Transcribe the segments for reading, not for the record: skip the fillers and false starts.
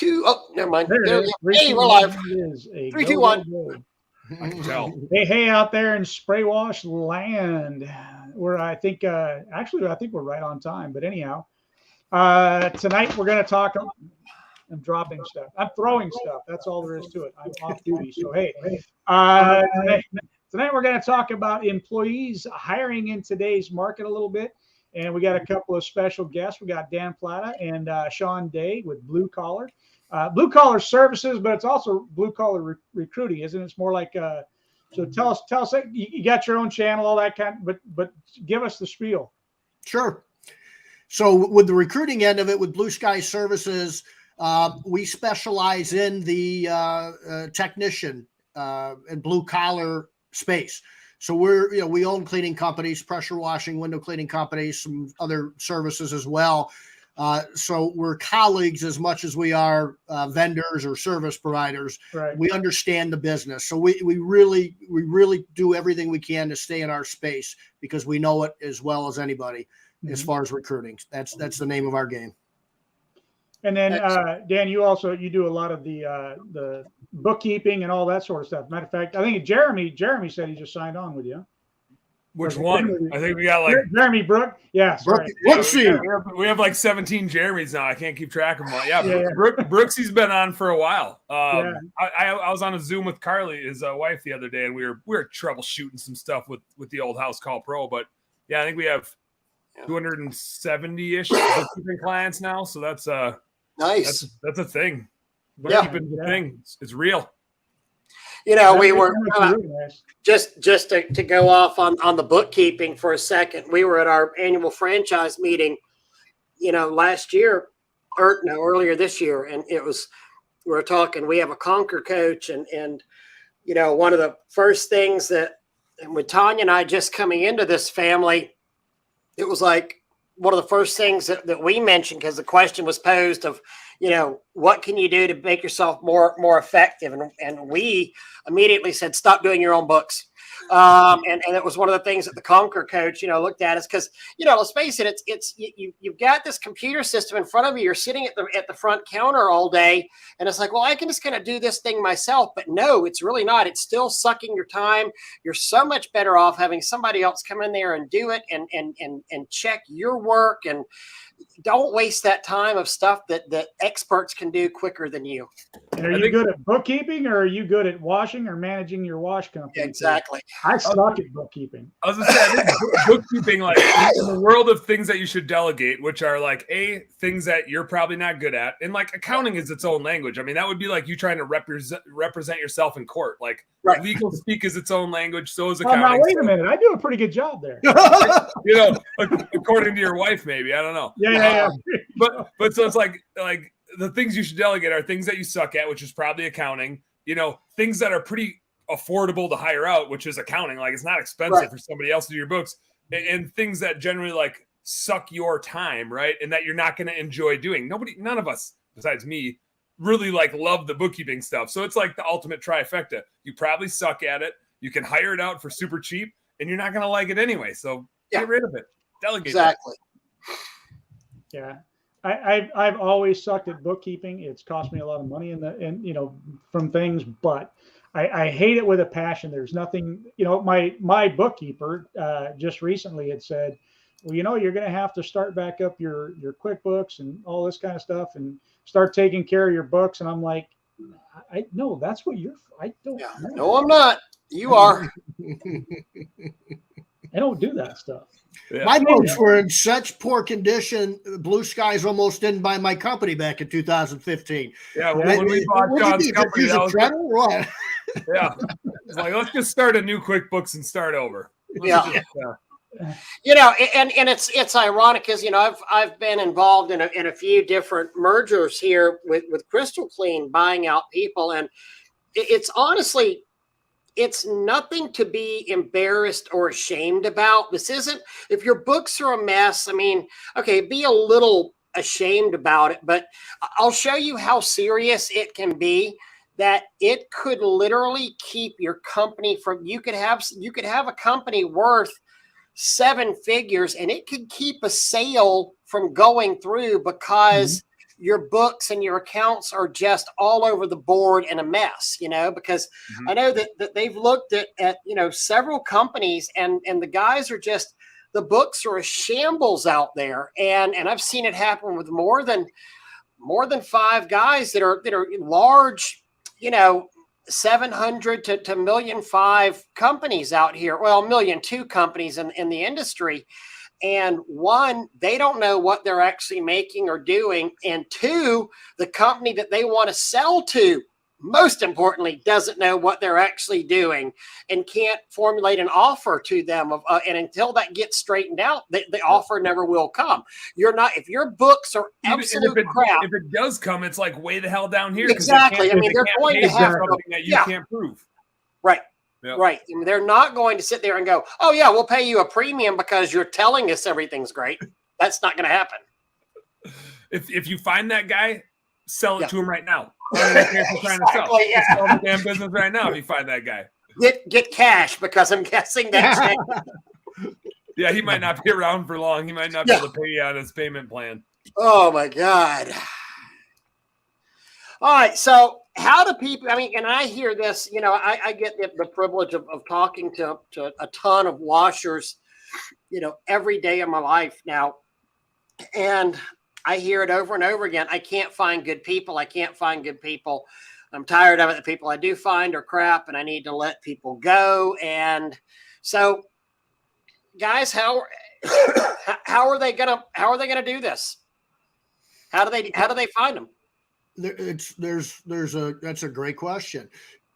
2. Oh, never mind. There it is. Hey, we're live. It is a 3, 2, 1. I can tell. Hey, out there in Spray Wash land, where I think we're right on time. But anyhow, tonight we're going to talk. I'm dropping stuff. I'm throwing stuff. That's all there is to it. I'm off duty. So hey, tonight we're going to talk about employees hiring in today's market a little bit. And we got a couple of special guests. We got Dan Platta and Sean Day with Blue Collar Services, but it's also blue collar recruiting, isn't it? It's more like so tell us you got your own channel, all that kind, but give us the spiel. Sure. So with the recruiting end of it, with Blue Sky Services, we specialize in the technician and blue collar space. So we own cleaning companies, pressure washing, window cleaning companies, some other services as well. So we're colleagues as much as we are vendors or service providers. Right. We understand the business. So we really do everything we can to stay in our space because we know it as well as anybody as far as recruiting. That's the name of our game. And then Dan, you do a lot of the bookkeeping and all that sort of stuff. Matter of fact, I think Jeremy said he just signed on with you. Which one? I think we got like Jeremy Brook. Yeah, we have like 17 Jeremys now. I can't keep track of them all. Yeah. Brooksy's been on for a while. I was on a Zoom with Carly, his wife, the other day, and we were troubleshooting some stuff with the old House Call Pro. But yeah, I think we have 270-ish bookkeeping clients now. So that's nice. That's a thing. Bookkeeping's a thing. It's real. We were just to go off on the bookkeeping for a second. We were at our annual franchise meeting, last year, or no, earlier this year, and we were talking. We have a Conquer coach, and one of the first things that, and with Tanya and I just coming into this family, it was like one of the first things that we mentioned, because the question was posed of, what can you do to make yourself more effective? And we immediately said, stop doing your own books. And it was one of the things that the Conquer coach, looked at us, because, let's face it, you've got this computer system in front of you. You're sitting at the front counter all day. And it's like, well, I can just kind of do this thing myself. But no, it's really not. It's still sucking your time. You're so much better off having somebody else come in there and do it and check your work. And don't waste that time of stuff that experts can do quicker than you. And are you good at bookkeeping, or are you good at washing or managing your wash company? Exactly. I suck at bookkeeping. I was going to say, I think bookkeeping, like in the world of things that you should delegate, which are like things that you're probably not good at. And like accounting is its own language. I mean, that would be like you trying to represent yourself in court. Like legal speak is its own language. So is accounting. Now wait a minute. I do a pretty good job there. According to your wife, maybe. I don't know. Yeah. But so it's like the things you should delegate are things that you suck at, which is probably accounting. Things that are pretty affordable to hire out, which is accounting. Like it's not expensive for somebody else to do your books, and things that generally like suck your time, right? And that you're not going to enjoy doing. None of us, besides me, really like love the bookkeeping stuff. So it's like the ultimate trifecta. You probably suck at it. You can hire it out for super cheap, and you're not going to like it anyway. So get rid of it. Delegate. Exactly. Yeah. I've always sucked at bookkeeping. It's cost me a lot of money from things, but I hate it with a passion. There's nothing, my bookkeeper just recently had said, well, you're going to have to start back up your QuickBooks and all this kind of stuff and start taking care of your books. And I'm like, no, that's what I don't know. No, I'm not. You are. I don't do that stuff. Yeah. My books were in such poor condition. Blue Skies almost didn't buy my company back in 2015. Yeah, when we bought John's company, what? Yeah, it's like let's just start a new QuickBooks and start over. And it's ironic because I've been involved in a few different mergers here with Crystal Clean, buying out people, and it's honestly. It's nothing to be embarrassed or ashamed about. This isn't, if your books are a mess, I mean, okay, be a little ashamed about it, but I'll show you how serious it can be, that it could literally keep your company from, you could have a company worth 7 figures and it could keep a sale from going through because your books and your accounts are just all over the board in a mess, because I know that they've looked at several companies and the guys are just, the books are a shambles out there. And I've seen it happen with more than 5 guys that are large, 700 to 1.5 million companies out here. Well, 1.2 million companies in the industry. And one, they don't know what they're actually making or doing. And two, the company that they want to sell to, most importantly, doesn't know what they're actually doing and can't formulate an offer to them. And until that gets straightened out, the offer never will come. If your books are absolute crap. If it does come, it's like way the hell down here. Exactly. I mean, they're going to have something that you can't prove. Right. Yep. Right. I mean, they're not going to sit there and go, oh, yeah, we'll pay you a premium because you're telling us everything's great. That's not going to happen. If you find that guy, sell it to him right now. Exactly, yeah. Sell the damn business right now if you find that guy. Get cash, because I'm guessing that's Yeah, he might not be around for long. He might not be able to pay you on his payment plan. Oh, my God. All right. So how do people, and I hear this, I get the privilege of talking to a ton of washers, every day of my life now. And I hear it over and over again. I can't find good people. I can't find good people. I'm tired of it. The people I do find are crap and I need to let people go. And so guys, how are they gonna do this? How do they find them? That's a great question.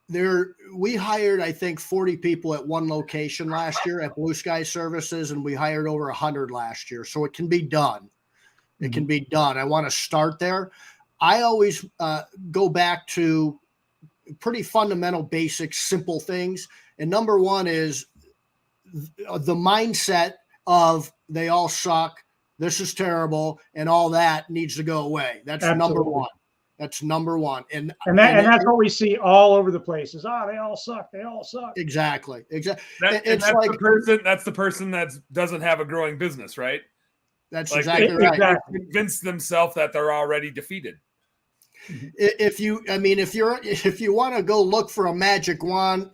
We hired, I think, 40 people at one location last year at Blue Sky Services, and we hired over 100 last year. So it can be done. It can be done. I want to start there. I always go back to pretty fundamental, basic, simple things. And number one is the mindset of they all suck, this is terrible, and all that needs to go away. That's number one. That's number one. And that's what we see all over the places. They all suck. They all suck. Exactly. That's the person that doesn't have a growing business, right? That's exactly right. Exactly. Convince themselves that they're already defeated. If you want to go look for a magic wand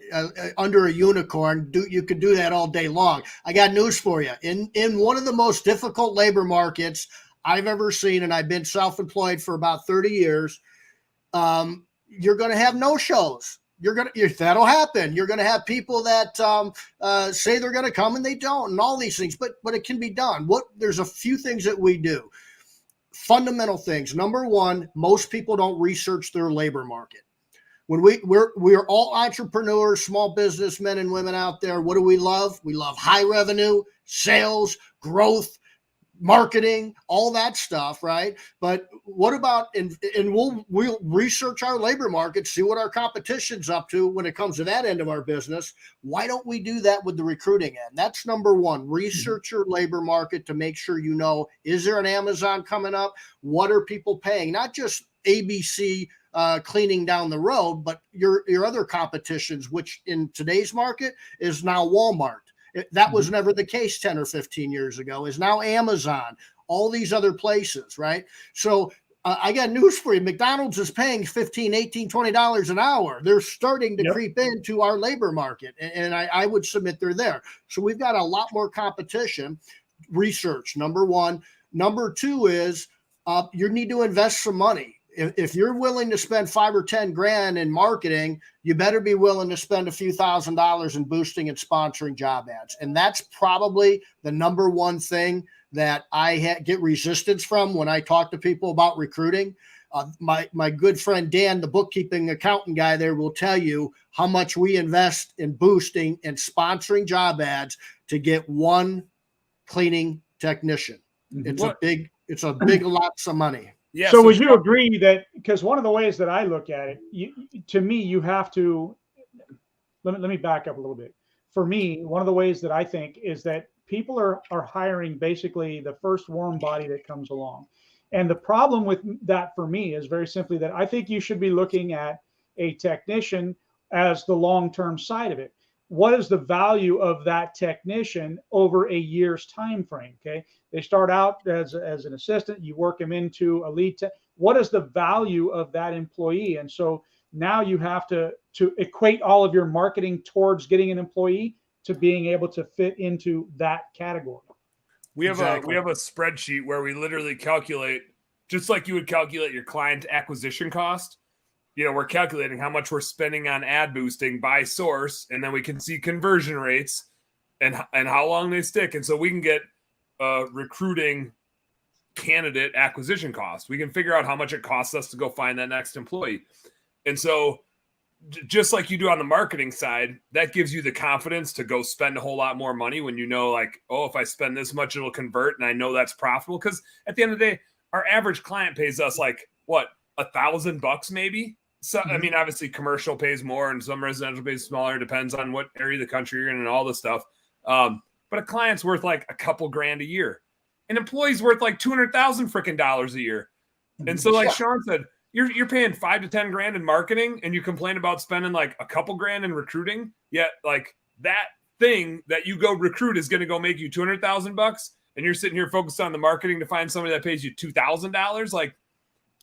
under a unicorn, you could do that all day long. I got news for you. In one of the most difficult labor markets I've ever seen, and I've been self-employed for about 30 years, you're going to have no-shows. That'll happen. You're going to have people that say they're going to come and they don't, and all these things. But it can be done. There's a few things that we do. Fundamental things. Number one, most people don't research their labor market. When we're all entrepreneurs, small businessmen and women out there. What do we love? We love high revenue, sales, growth, marketing, all that stuff, right? But what about, and we'll research our labor market, see what our competition's up to when it comes to that end of our business. Why don't we do that with the recruiting end? That's number one. Research your labor market to make sure you know, is there an Amazon coming up? What are people paying? Not just ABC cleaning down the road, but your other competitions, which in today's market is now Walmart. That was never the case 10 or 15 years ago, is now Amazon, all these other places, right? So I got news for you. McDonald's is paying $15, $18, $20 an hour. They're starting to creep into our labor market, and I would submit they're there. So we've got a lot more competition. Research, number one. Number two is you need to invest some money. If you're willing to spend $5 or $10 grand in marketing, you better be willing to spend a few $1,000s in boosting and sponsoring job ads. And that's probably the number one thing that I get resistance from when I talk to people about recruiting. My good friend Dan, the bookkeeping accountant guy there, will tell you how much we invest in boosting and sponsoring job ads to get one cleaning technician. It's a big lots of money. Yeah, so would you agree that, because one of the ways that I look at it, you have to, let me back up a little bit. For me, one of the ways that I think is that people are hiring basically the first warm body that comes along. And the problem with that for me is very simply that I think you should be looking at a technician as the long-term side of it. What is the value of that technician over a year's time frame? Okay, they start out as an assistant. You work them into a lead tech. what is the value of that employee? And so now you have to equate all of your marketing towards getting an employee to being able to fit into that category. We have a spreadsheet where we literally calculate, just like you would calculate your client acquisition cost. We're calculating how much we're spending on ad boosting by source, and then we can see conversion rates and how long they stick. And so we can get recruiting candidate acquisition cost. We can figure out how much it costs us to go find that next employee. And so just like you do on the marketing side, that gives you the confidence to go spend a whole lot more money when you know, like, oh, if I spend this much, it'll convert, and I know that's profitable. Because at the end of the day, our average client pays us like what, $1,000 maybe. So I mean, obviously, commercial pays more, and some residential pays smaller. Depends on what area of the country you're in and all this stuff. But a client's worth like a couple grand a year. An employee's worth like $200,000 freaking dollars a year. And so, like Sean said, you're paying $5 to $10 grand in marketing, and you complain about spending like a couple grand in recruiting. Yet, like that thing that you go recruit is going to go make you $200,000, and you're sitting here focused on the marketing to find somebody that pays you $2,000. Like,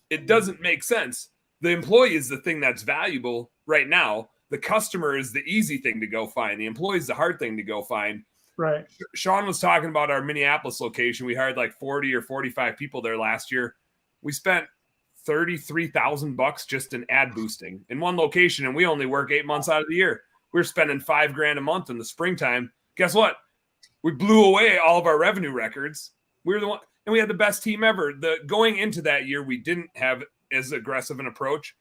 it doesn't make sense. The employee is the thing that's valuable right now. The customer is the easy thing to go find. The employee is the hard thing to go find. Right. Sean was talking about our Minneapolis location. We hired like 40 or 45 people there last year. We spent $33,000 just in ad boosting in one location, and we only work 8 months out of the year. We're spending $5 grand a month in the springtime. Guess what? We blew away all of our revenue records. We were the one, and we had the best team ever. Going into that year, we didn't have as aggressive an approach,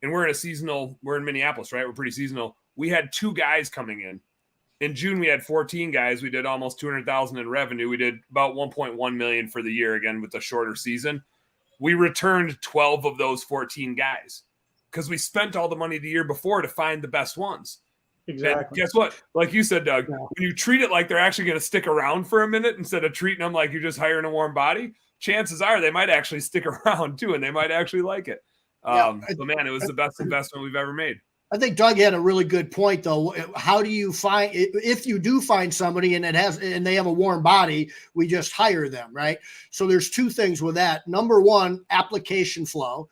and we're in Minneapolis, right? We're pretty seasonal. We had 2 guys coming in. In June, we had 14 guys. We did almost 200,000 in revenue. We did about 1.1 million for the year, again, with a shorter season. We returned 12 of those 14 guys because we spent all the money the year before to find the best ones. Exactly. And guess what? Like you said, Doug, when you treat it like they're actually going to stick around for a minute instead of treating them like you're just hiring a warm body, chances are they might actually stick around too, and they might actually like it. So, man, it was the best investment we've ever made. I think Doug had a really good point, though. How do you find, if you do find somebody and they have a warm body, we just hire them, right? So there's 2 things with that. Number one, application flow.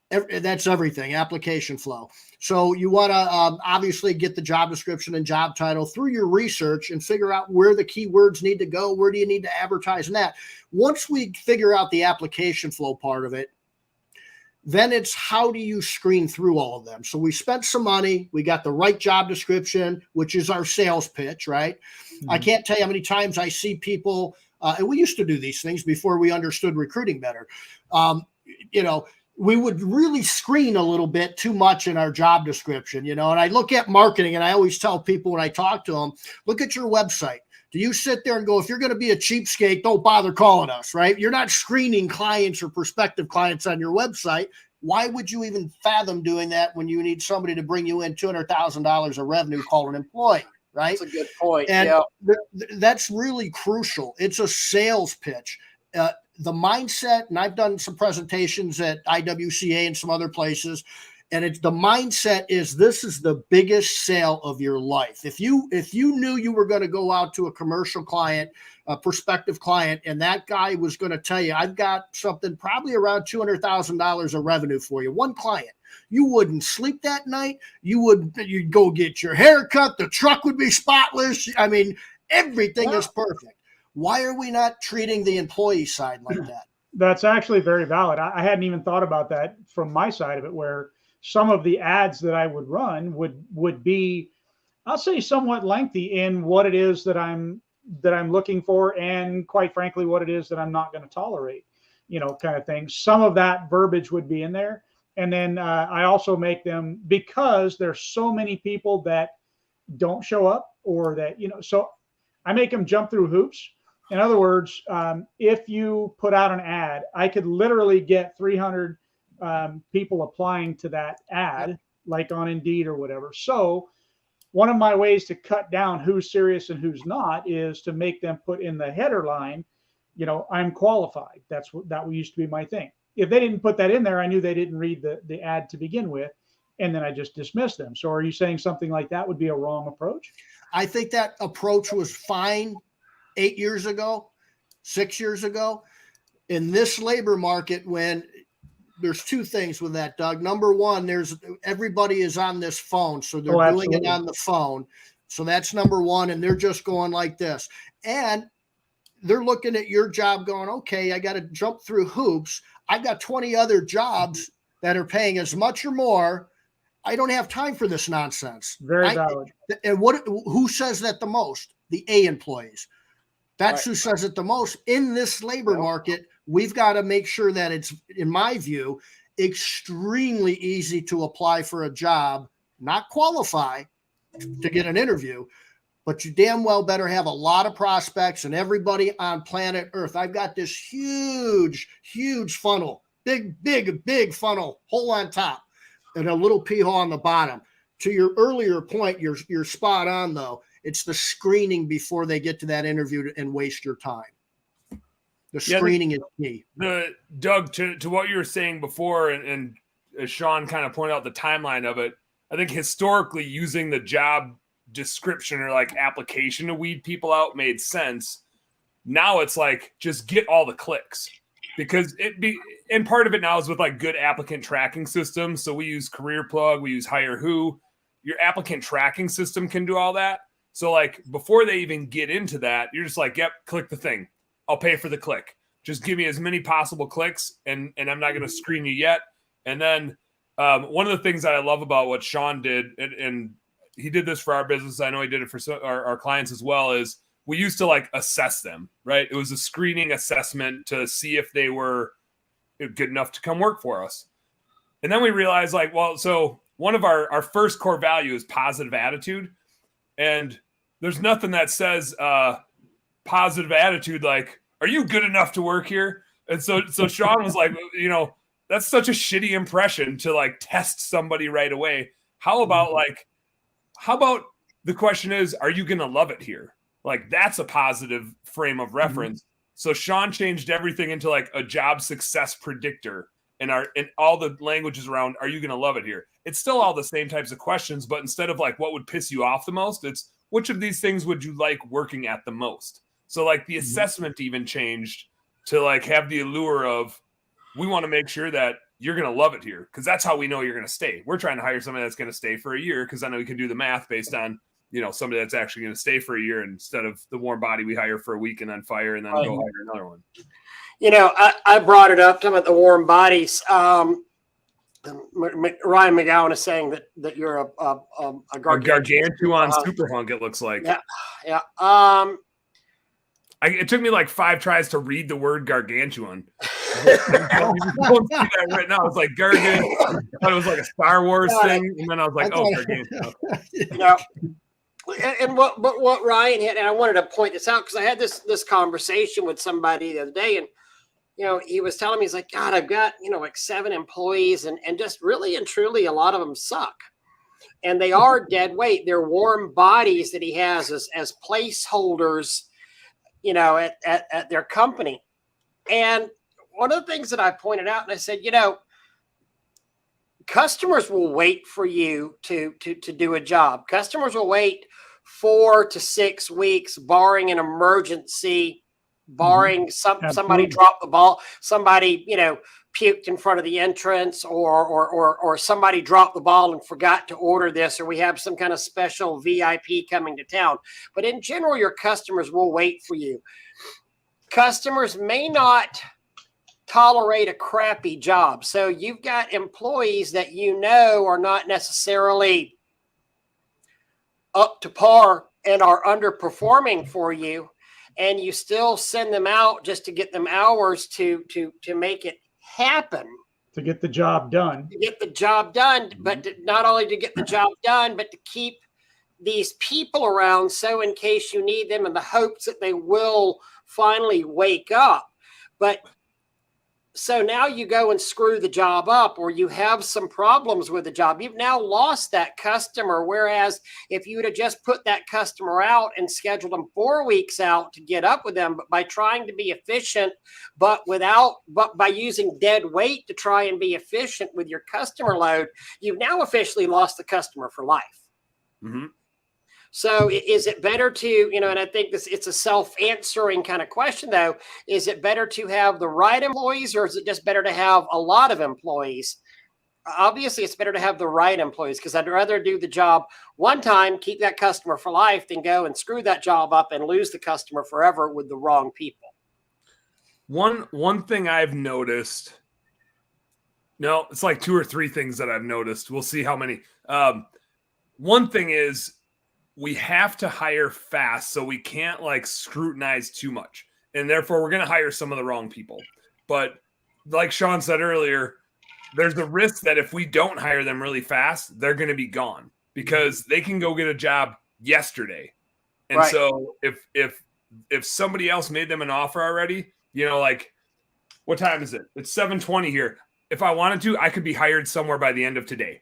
That's everything, application flow. So you want to obviously get the job description and job title through your research and figure out where the keywords need to go. Where do you need to advertise and that? Once we figure out the application flow part of it, then it's how do you screen through all of them? So we spent some money. We got the right job description, which is our sales pitch, right? Mm-hmm. I can't tell you how many times I see people, and we used to do these things before we understood recruiting better. We would really screen a little bit too much in our job description, and I look at marketing, and I always tell people when I talk to them, look at your website. Do you sit there and go, if you're going to be a cheapskate, don't bother calling us, right? You're not screening clients or prospective clients on your website. Why would you even fathom doing that when you need somebody to bring you in $200,000 of revenue called an employee, right? That's a good point. And that's really crucial. It's a sales pitch. The mindset, and I've done some presentations at IWCA and some other places, and the mindset is this is the biggest sale of your life. If you knew you were going to go out to a commercial client, a prospective client, and that guy was going to tell you, I've got something probably around $200,000 of revenue for you, one client, you wouldn't sleep that night. You'd go get your hair cut. The truck would be spotless. I mean, everything is perfect. Why are we not treating the employee side like that? That's actually very valid. I hadn't even thought about that from my side of it, where some of the ads that I would run would be, I'll say, somewhat lengthy in what it is that I'm looking for, and quite frankly, what it is that I'm not going to tolerate, kind of thing. Some of that verbiage would be in there. And then I also make them, because there's so many people that don't show up, or that, so I make them jump through hoops. In other words, if you put out an ad, I could literally get 300 people applying to that ad, like on Indeed or whatever. So one of my ways to cut down who's serious and who's not is to make them put in the header line, I'm qualified. That used to be my thing. If they didn't put that in there, I knew they didn't read the ad to begin with, and then I just dismissed them. So are you saying something like that would be a wrong approach? I think that approach was fine 8 years ago, 6 years ago. In this labor market, when there's two things with that, Doug. Number one, everybody is on this phone, so they're doing it on the phone. So that's number one, and they're just going like this. And they're looking at your job going, okay, I got to jump through hoops. I've got 20 other jobs that are paying as much or more. I don't have time for this nonsense. Very valid. And who says that the most? The A employees. That's who says it the most. In this labor market, we've got to make sure that it's, in my view, extremely easy to apply for a job, not qualify to get an interview, but you damn well better have a lot of prospects and everybody on planet Earth. I've got this huge, huge funnel, big funnel, hole on top and a little pee hole on the bottom. To your earlier point, you're spot on though. It's the screening before they get to that interview and waste your time. The screening is key. Doug, to what you were saying before, and as Sean kind of pointed out the timeline of it, I think historically using the job description or like application to weed people out made sense. Now it's like, just get all the clicks, because and part of it now is with like good applicant tracking systems. So we use Career Plug, we use Hire Who. Your applicant tracking system can do all that. So like before they even get into that, you're just like, yep, click the thing. I'll pay for the click. Just give me as many possible clicks, and I'm not going to screen you yet. And then one of the things that I love about what Sean did, and he did this for our business, I know he did it for our clients as well, is we used to like assess them, right? It was a screening assessment to see if they were good enough to come work for us. And then we realized like, well, so one of our first core value is positive attitude. And there's nothing that says positive attitude like, are you good enough to work here? And so Sean was like, that's such a shitty impression to like test somebody right away. How about the question is, are you going to love it here? Like that's a positive frame of reference. So Sean changed everything into like a job success predictor, and all the languages around, are you going to love it here? It's still all the same types of questions, but instead of like, what would piss you off the most? It's which of these things would you like working at the most? So like the assessment even changed to like have the allure of, we want to make sure that you're going to love it here, because that's how we know you're going to stay. We're trying to hire somebody that's going to stay for a year, because I know we can do the math based on, somebody that's actually going to stay for a year instead of the warm body we hire for a week and then fire and then go hire another one. I brought it up, talking about the warm bodies. Ryan McGowan is saying that you're a gargantuan super hunk, it looks like. Yeah. It took me like 5 tries to read the word gargantuan. You don't see that right now. It's like gargan. I thought it was like a Star Wars thing, and then I was like, gargantuan. And what Ryan had, and I wanted to point this out because I had this conversation with somebody the other day, and he was telling me, he's like, God, I've got like 7 employees, and just really and truly a lot of them suck, and they are dead weight. They're warm bodies that he has as placeholders, at their company. And one of the things that I pointed out, and I said, customers will wait for you to do a job. Customers will wait 4 to 6 weeks, barring an emergency, barring somebody dropped the ball, somebody, puked in front of the entrance, or somebody dropped the ball and forgot to order this, or we have some kind of special VIP coming to town. But in general, your customers will wait for you. Customers may not tolerate a crappy job. So you've got employees that are not necessarily up to par and are underperforming for you, and you still send them out just to get them hours to make it happen. To get the job done. But not only to get the job done, but to keep these people around, so in case you need them, in the hopes that they will finally wake up. But so now you go and screw the job up, or you have some problems with the job. You've now lost that customer. Whereas if you would have just put that customer out and scheduled them 4 weeks out to get up with them, but by trying to be efficient, but by using dead weight to try and be efficient with your customer load, you've now officially lost the customer for life. Mm-hmm. So is it better to, and I think it's a self-answering kind of question though, is it better to have the right employees or is it just better to have a lot of employees? Obviously it's better to have the right employees because I'd rather do the job one time, keep that customer for life than go and screw that job up and lose the customer forever with the wrong people. One thing I've noticed, no, it's like 2 or 3 things that I've noticed. We'll see how many. One thing is we have to hire fast, so we can't like scrutinize too much. And therefore we're going to hire some of the wrong people. But like Sean said earlier, there's the risk that if we don't hire them really fast, they're going to be gone because they can go get a job yesterday. And right. So if somebody else made them an offer already, like what time is it? It's 7:20 here. If I wanted to, I could be hired somewhere by the end of today.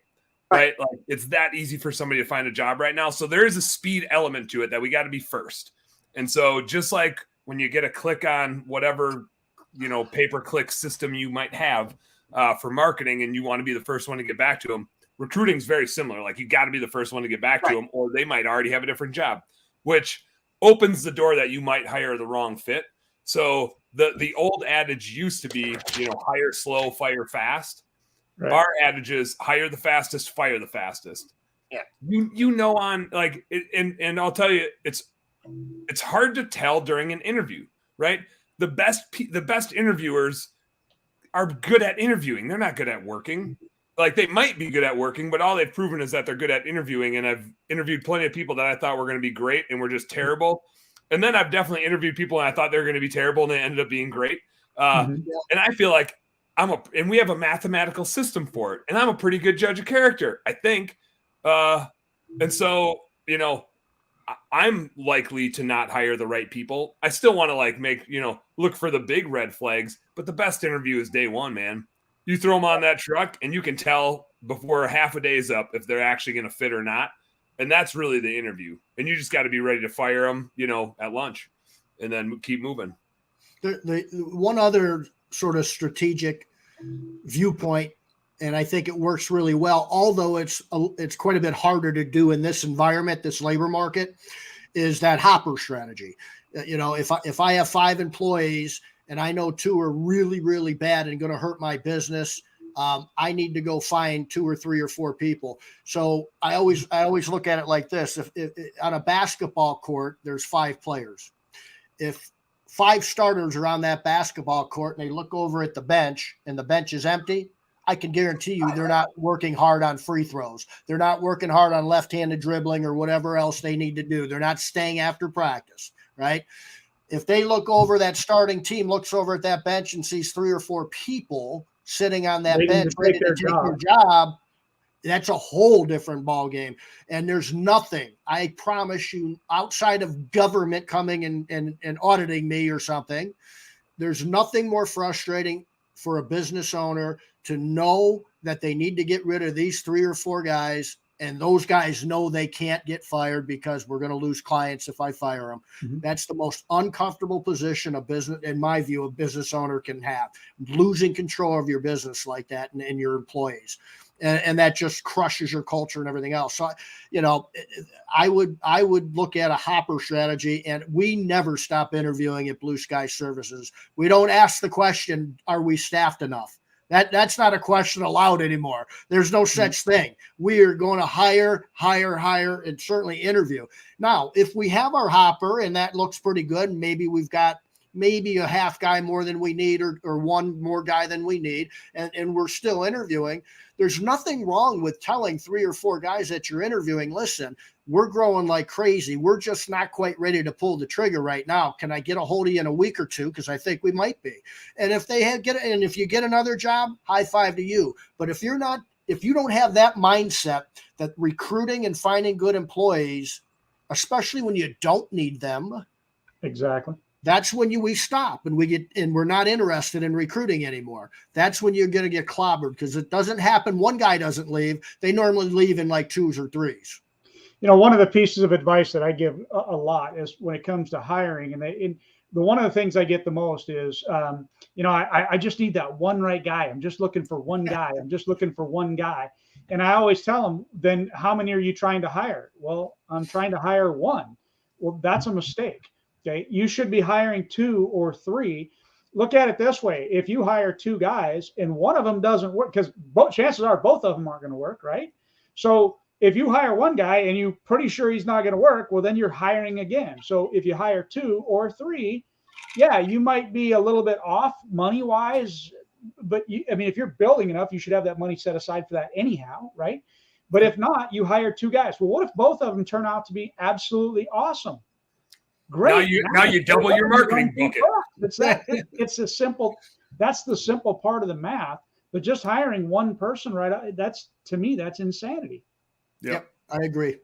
Right? Like it's that easy for somebody to find a job right now. So there is a speed element to it that we got to be first. And so just like when you get a click on whatever, pay-per-click system you might have for marketing and you want to be the first one to get back to them, recruiting is very similar. Like you got to be the first one to get back to them or they might already have a different job, which opens the door that you might hire the wrong fit. So the old adage used to be, hire slow, fire fast. Right. Our adage is hire the fastest, fire the fastest. Yeah. On like, and I'll tell you, it's hard to tell during an interview, right? The best interviewers are good at interviewing. They're not good at working. Like they might be good at working, but all they've proven is that they're good at interviewing. And I've interviewed plenty of people that I thought were going to be great and were just terrible. And then I've definitely interviewed people and I thought they were going to be terrible and they ended up being great. And I feel like and we have a mathematical system for it. And I'm a pretty good judge of character, I think. And so, I'm likely to not hire the right people. I still want to look for the big red flags, but the best interview is day one, man. You throw them on that truck and you can tell before half a day is up if they're actually going to fit or not. And that's really the interview. And you just got to be ready to fire them, at lunch and then keep moving. The one other sort of strategic viewpoint, and I think it works really well, although it's quite a bit harder to do in this environment, this labor market, is that hopper strategy. If I have 5 employees and I know 2 are really, really bad and going to hurt my business, I need to go find 2 or 3 or 4 people. So I always look at it like this. If on a basketball court, there's 5 players. If 5 starters are on that basketball court and they look over at the bench and the bench is empty, I can guarantee you they're not working hard on free throws. They're not working hard on left-handed dribbling or whatever else they need to do. They're not staying after practice, right? If they look over, that starting team looks over at that bench and sees 3 or 4 people sitting on that bench ready to take their job, that's a whole different ball game. And there's nothing, I promise you, outside of government coming and auditing me or something, there's nothing more frustrating for a business owner to know that they need to get rid of these 3 or 4 guys, and those guys know they can't get fired because we're going to lose clients if I fire them. Mm-hmm. That's the most uncomfortable position a business, in my view, a business owner can have, losing control of your business like that and your employees. And that just crushes your culture and everything else. So, I would look at a hopper strategy, and we never stop interviewing at Blue Sky Services. We don't ask the question, are we staffed enough? That's not a question allowed anymore. There's no such thing. We are going to hire, and certainly interview. Now, if we have our hopper and that looks pretty good, and maybe we've got maybe a half guy more than we need or 1 more guy than we need, and we're still interviewing, there's nothing wrong with telling 3 or 4 guys that you're interviewing, listen, we're growing like crazy. We're just not quite ready to pull the trigger right now. Can I get a hold of you in a week or 2? Because I think we might be. And if if you get another job, high five to you. But if you don't have that mindset that recruiting and finding good employees, especially when you don't need them, exactly, that's when we stop and we're not interested in recruiting anymore. That's when you're going to get clobbered, because it doesn't happen. One guy doesn't leave. They normally leave in like 2s or 3s. One of the pieces of advice that I give a lot is when it comes to hiring, and one of the things I get the most is, I just need that one right guy. I'm just looking for one guy. I'm just looking for one guy. And I always tell them, then how many are you trying to hire? Well, I'm trying to hire one. Well, that's a mistake. Okay. You should be hiring 2 or 3. Look at it this way. If you hire 2 guys and one of them doesn't work, because chances are both of them aren't going to work, right? So if you hire one guy and you're pretty sure he's not going to work, well, then you're hiring again. So if you hire 2 or 3, yeah, you might be a little bit off money-wise, but if you're building enough, you should have that money set aside for that anyhow, right? But if not, you hire 2 guys. Well, what if both of them turn out to be absolutely awesome? Great. Now you double your marketing bucket. It's a simple. That's the simple part of the math. But just hiring one person, right? That's, to me, that's insanity. Yep, I agree.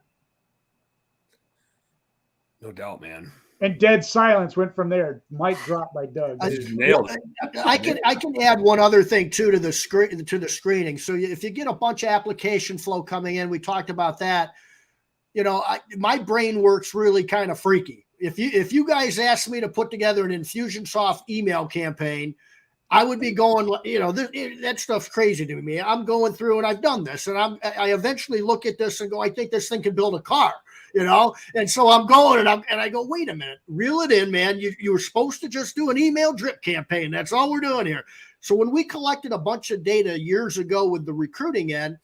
No doubt, man. And dead silence went from there. Mic drop by Doug. Nailed it. I can add one other thing too to the screening. So if you get a bunch of application flow coming in, we talked about that. My brain works really kind of freaky. If you guys asked me to put together an Infusionsoft email campaign, I would be going, that stuff's crazy to me. I'm going through, and I've done this, and I eventually look at this and go, I think this thing can build a car, and so I'm going, and I go, wait a minute, reel it in, man. You were supposed to just do an email drip campaign. That's all we're doing here. So when we collected a bunch of data years ago with the recruiting end,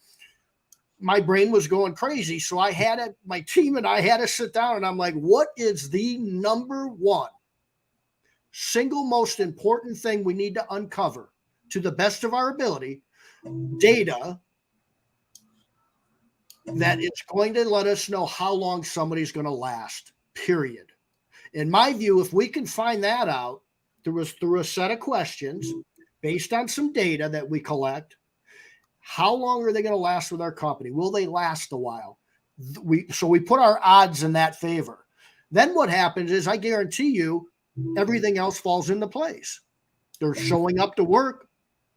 my brain was going crazy. So my team and I had to sit down, and I'm like, what is the number one single most important thing we need to uncover to the best of our ability? Data that it's going to let us know how long somebody's going to last, period. In my view, if we can find that out through a set of questions based on some data that we collect, how long are they going to last with our company? Will they last a while? So we put our odds in that favor. Then what happens is, I guarantee you, everything else falls into place. They're showing up to work,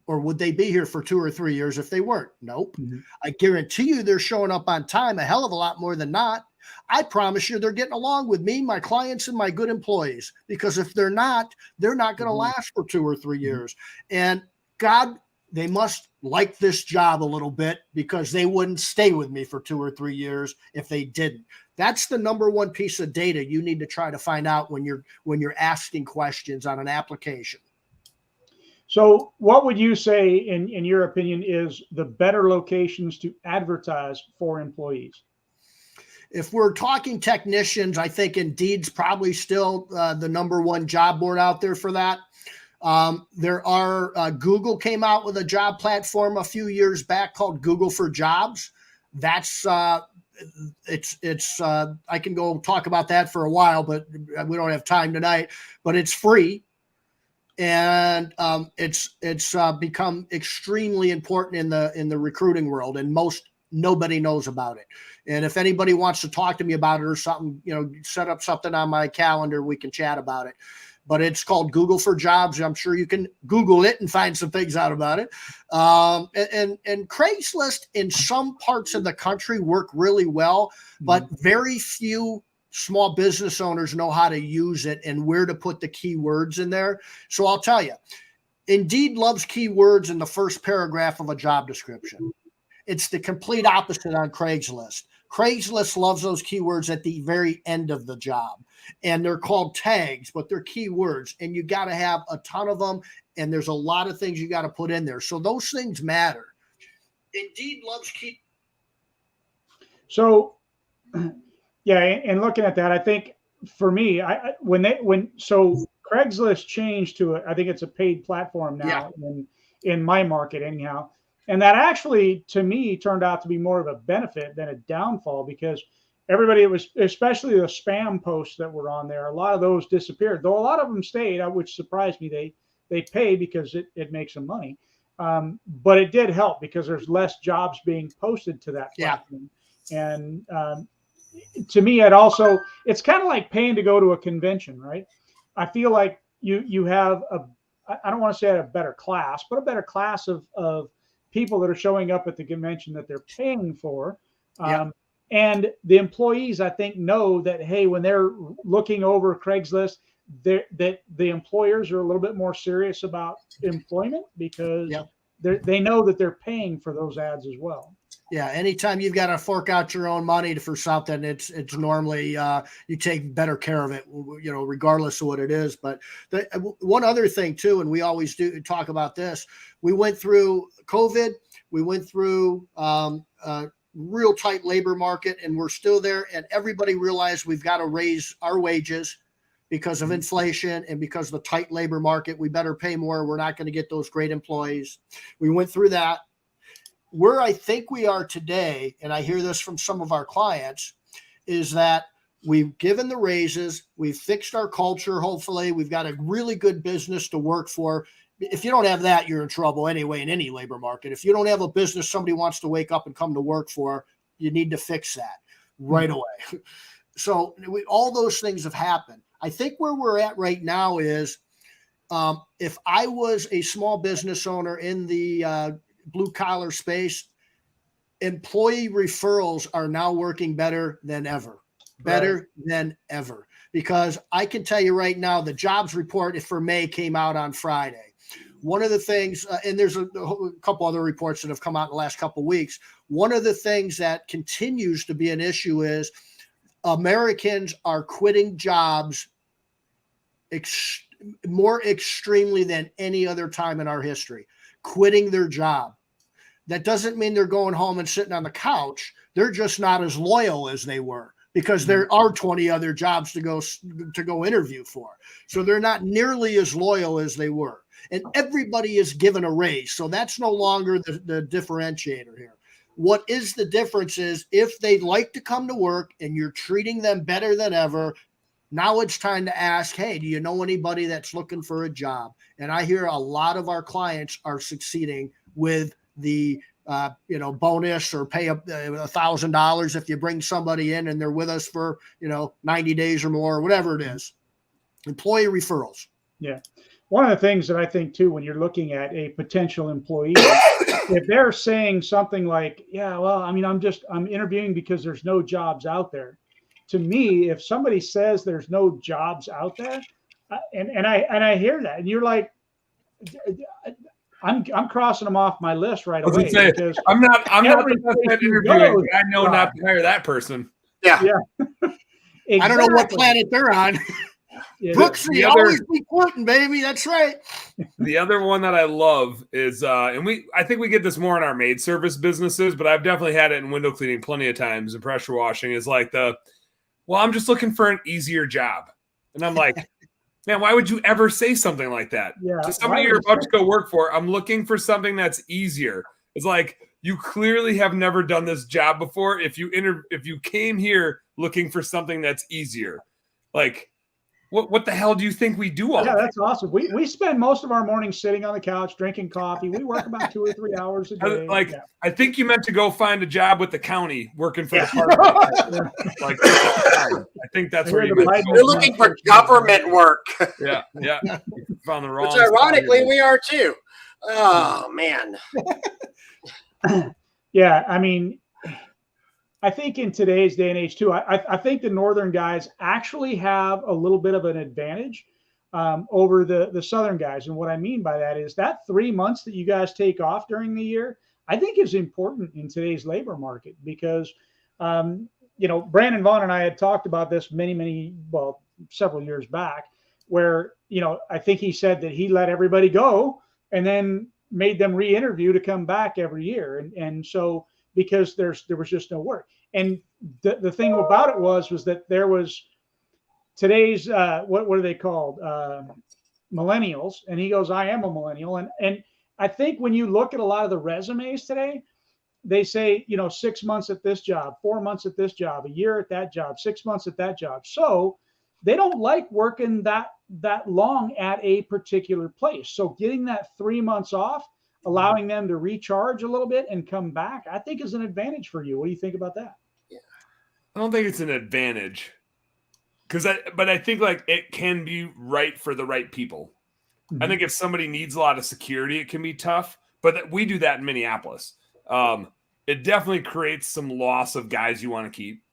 or would they be here for 2 or 3 years if they weren't? Nope. Mm-hmm. I guarantee you they're showing up on time a hell of a lot more than not. I promise you they're getting along with me, my clients, and my good employees, because if they're not going to last for 2 or 3 years. And God, they must like this job a little bit, because they wouldn't stay with me for 2 or 3 years if they didn't. That's the number one piece of data you need to try to find out when you're asking questions on an application. So what would you say, in your opinion, is the better locations to advertise for employees? If we're talking technicians, I think Indeed's probably still the number one job board out there for that. There are Google came out with a job platform a few years back called Google for Jobs. That's it's I can go talk about that for a while, but we don't have time tonight. But it's free, and it's become extremely important in the recruiting world, and nobody knows about it. And if anybody wants to talk to me about it or something, set up something on my calendar, we can chat about it. But it's called Google for Jobs. I'm sure you can Google it and find some things out about it. And Craigslist in some parts of the country work really well, but very few small business owners know how to use it and where to put the keywords in there. So I'll tell you, Indeed loves keywords in the first paragraph of a job description. It's the complete opposite on Craigslist. Craigslist loves those keywords at the very end of the job, and they're called tags, but they're keywords, and you got to have a ton of them, and there's a lot of things you got to put in there. So those things matter. Indeed loves key. So, yeah, and looking at that, I think for me, so Craigslist changed to I think it's a paid platform now in my market anyhow. And that actually, to me, turned out to be more of a benefit than a downfall, because everybody, it was especially the spam posts that were on there. A lot of those disappeared, though a lot of them stayed, which surprised me. They pay because it makes them money. But it did help because there's less jobs being posted to that platform. Yeah. And to me, it's kind of like paying to go to a convention, right? I feel like you have I don't want to say a better class, but a better class of people that are showing up at the convention that they're paying for. And the employees, I think, know that, hey, when they're looking over Craigslist, that the employers are a little bit more serious about employment, because they know that they're paying for those ads as well. Yeah, anytime you've got to fork out your own money for something, it's normally you take better care of it, regardless of what it is. But one other thing too, and we always do talk about this. We went through COVID, we went through real tight labor market, and we're still there. And everybody realized we've got to raise our wages because of inflation and because of the tight labor market. We better pay more. We're not going to get those great employees. We went through that. Where I think we are today, and I hear this from some of our clients, is that we've given the raises, we've fixed our culture. Hopefully, we've got a really good business to work for. If you don't have that, you're in trouble anyway in any labor market. If you don't have a business somebody wants to wake up and come to work for, you need to fix that right away. So all those things have happened. I think where we're at right now is if I was a small business owner in the blue collar space, employee referrals are now working better than ever, because I can tell you right now, the jobs report for May came out on Friday. One of the things, and there's a couple other reports that have come out in the last couple of weeks. One of the things that continues to be an issue is Americans are quitting jobs more extremely than any other time in our history, quitting their job. That doesn't mean they're going home and sitting on the couch. They're just not as loyal as they were because there are 20 other jobs to go interview for. So they're not nearly as loyal as they were. And everybody is given a raise. So that's no longer the differentiator here. What is the difference is if they like to come to work and you're treating them better than ever, now it's time to ask, hey, do you know anybody that's looking for a job? And I hear a lot of our clients are succeeding with the bonus or pay $1,000 if you bring somebody in and they're with us for 90 days or more, whatever it is. Employee referrals. Yeah. One of the things that I think too, when you're looking at a potential employee, if they're saying something like, yeah, well, I mean, I'm interviewing because there's no jobs out there. To me, if somebody says there's no jobs out there, and I hear that, and you're like, I'm crossing them off my list right away. Because I'm not the best at interviewing. I know not to hire that person. Yeah. Exactly. I don't know what planet they're on. Yeah, Brooksy, always be quoting, baby. That's right. The other one that I love is, I think we get this more in our maid service businesses, but I've definitely had it in window cleaning plenty of times and pressure washing is like well, I'm just looking for an easier job. And I'm like, man, why would you ever say something like that to somebody you're about to go work for? I'm looking for something that's easier. It's like, you clearly have never done this job before. If you came here looking for something that's easier, like, what the hell do you think we do all day? That's awesome. We spend most of our mornings sitting on the couch drinking coffee. We work about 2 or 3 hours a day. I think you meant to go find a job with the county working for the department. I think that's where you're looking for government work. Yeah. You found the wrong. Which ironically we are too. Oh man. Yeah, I mean, I think in today's day and age too, I think the northern guys actually have a little bit of an advantage over the southern guys. And what I mean by that is that 3 months that you guys take off during the year, I think is important in today's labor market because, Brandon Vaughn and I had talked about this several years back where, I think he said that he let everybody go and then made them re-interview to come back every year. And so, because there was just no work. And the thing about it was that there was today's, what are they called? Millennials. And he goes, I am a millennial. And I think when you look at a lot of the resumes today, they say, 6 months at this job, 4 months at this job, a year at that job, 6 months at that job. So they don't like working that long at a particular place. So getting that 3 months off, allowing them to recharge a little bit and come back, I think is an advantage for you. What do you think about that? I don't think it's an advantage but I think like it can be right for the right people. Mm-hmm. I think if somebody needs a lot of security, it can be tough, but we do that in Minneapolis. It definitely creates some loss of guys you want to keep,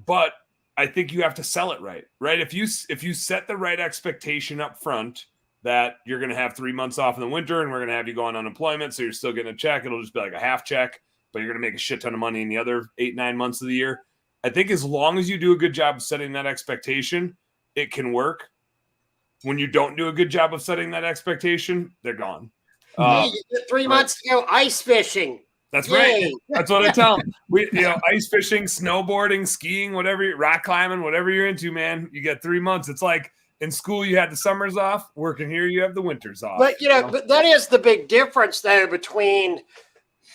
but I think you have to sell it right? If you set the right expectation up front, that you're going to have 3 months off in the winter and we're going to have you go on unemployment. So you're still getting a check. It'll just be like a half check. but you're going to make a shit ton of money in the other 8-9 months of the year. I think as long as you do a good job of setting that expectation, it can work. When you don't do a good job of setting that expectation, they're gone. Hey, 3 months to go ice fishing. That's Yay. right. That's what I tell them. Ice fishing, snowboarding, skiing, whatever, rock climbing, whatever you're into, man, you get 3 months. It's like in school, you had the summers off. Working here, you have the winters off. But, but that is the big difference, though, between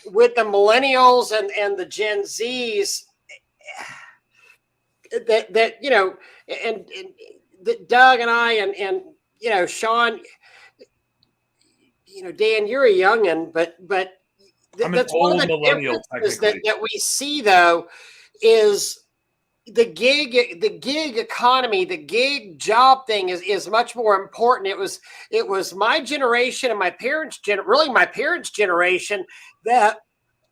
with the millennials and the Gen Zs that and Doug and I and Sean, Dan, you're a youngin', but that's one of the differences that we see, though, is the gig economy, the gig job thing is much more important. It was my generation and my parents' generation that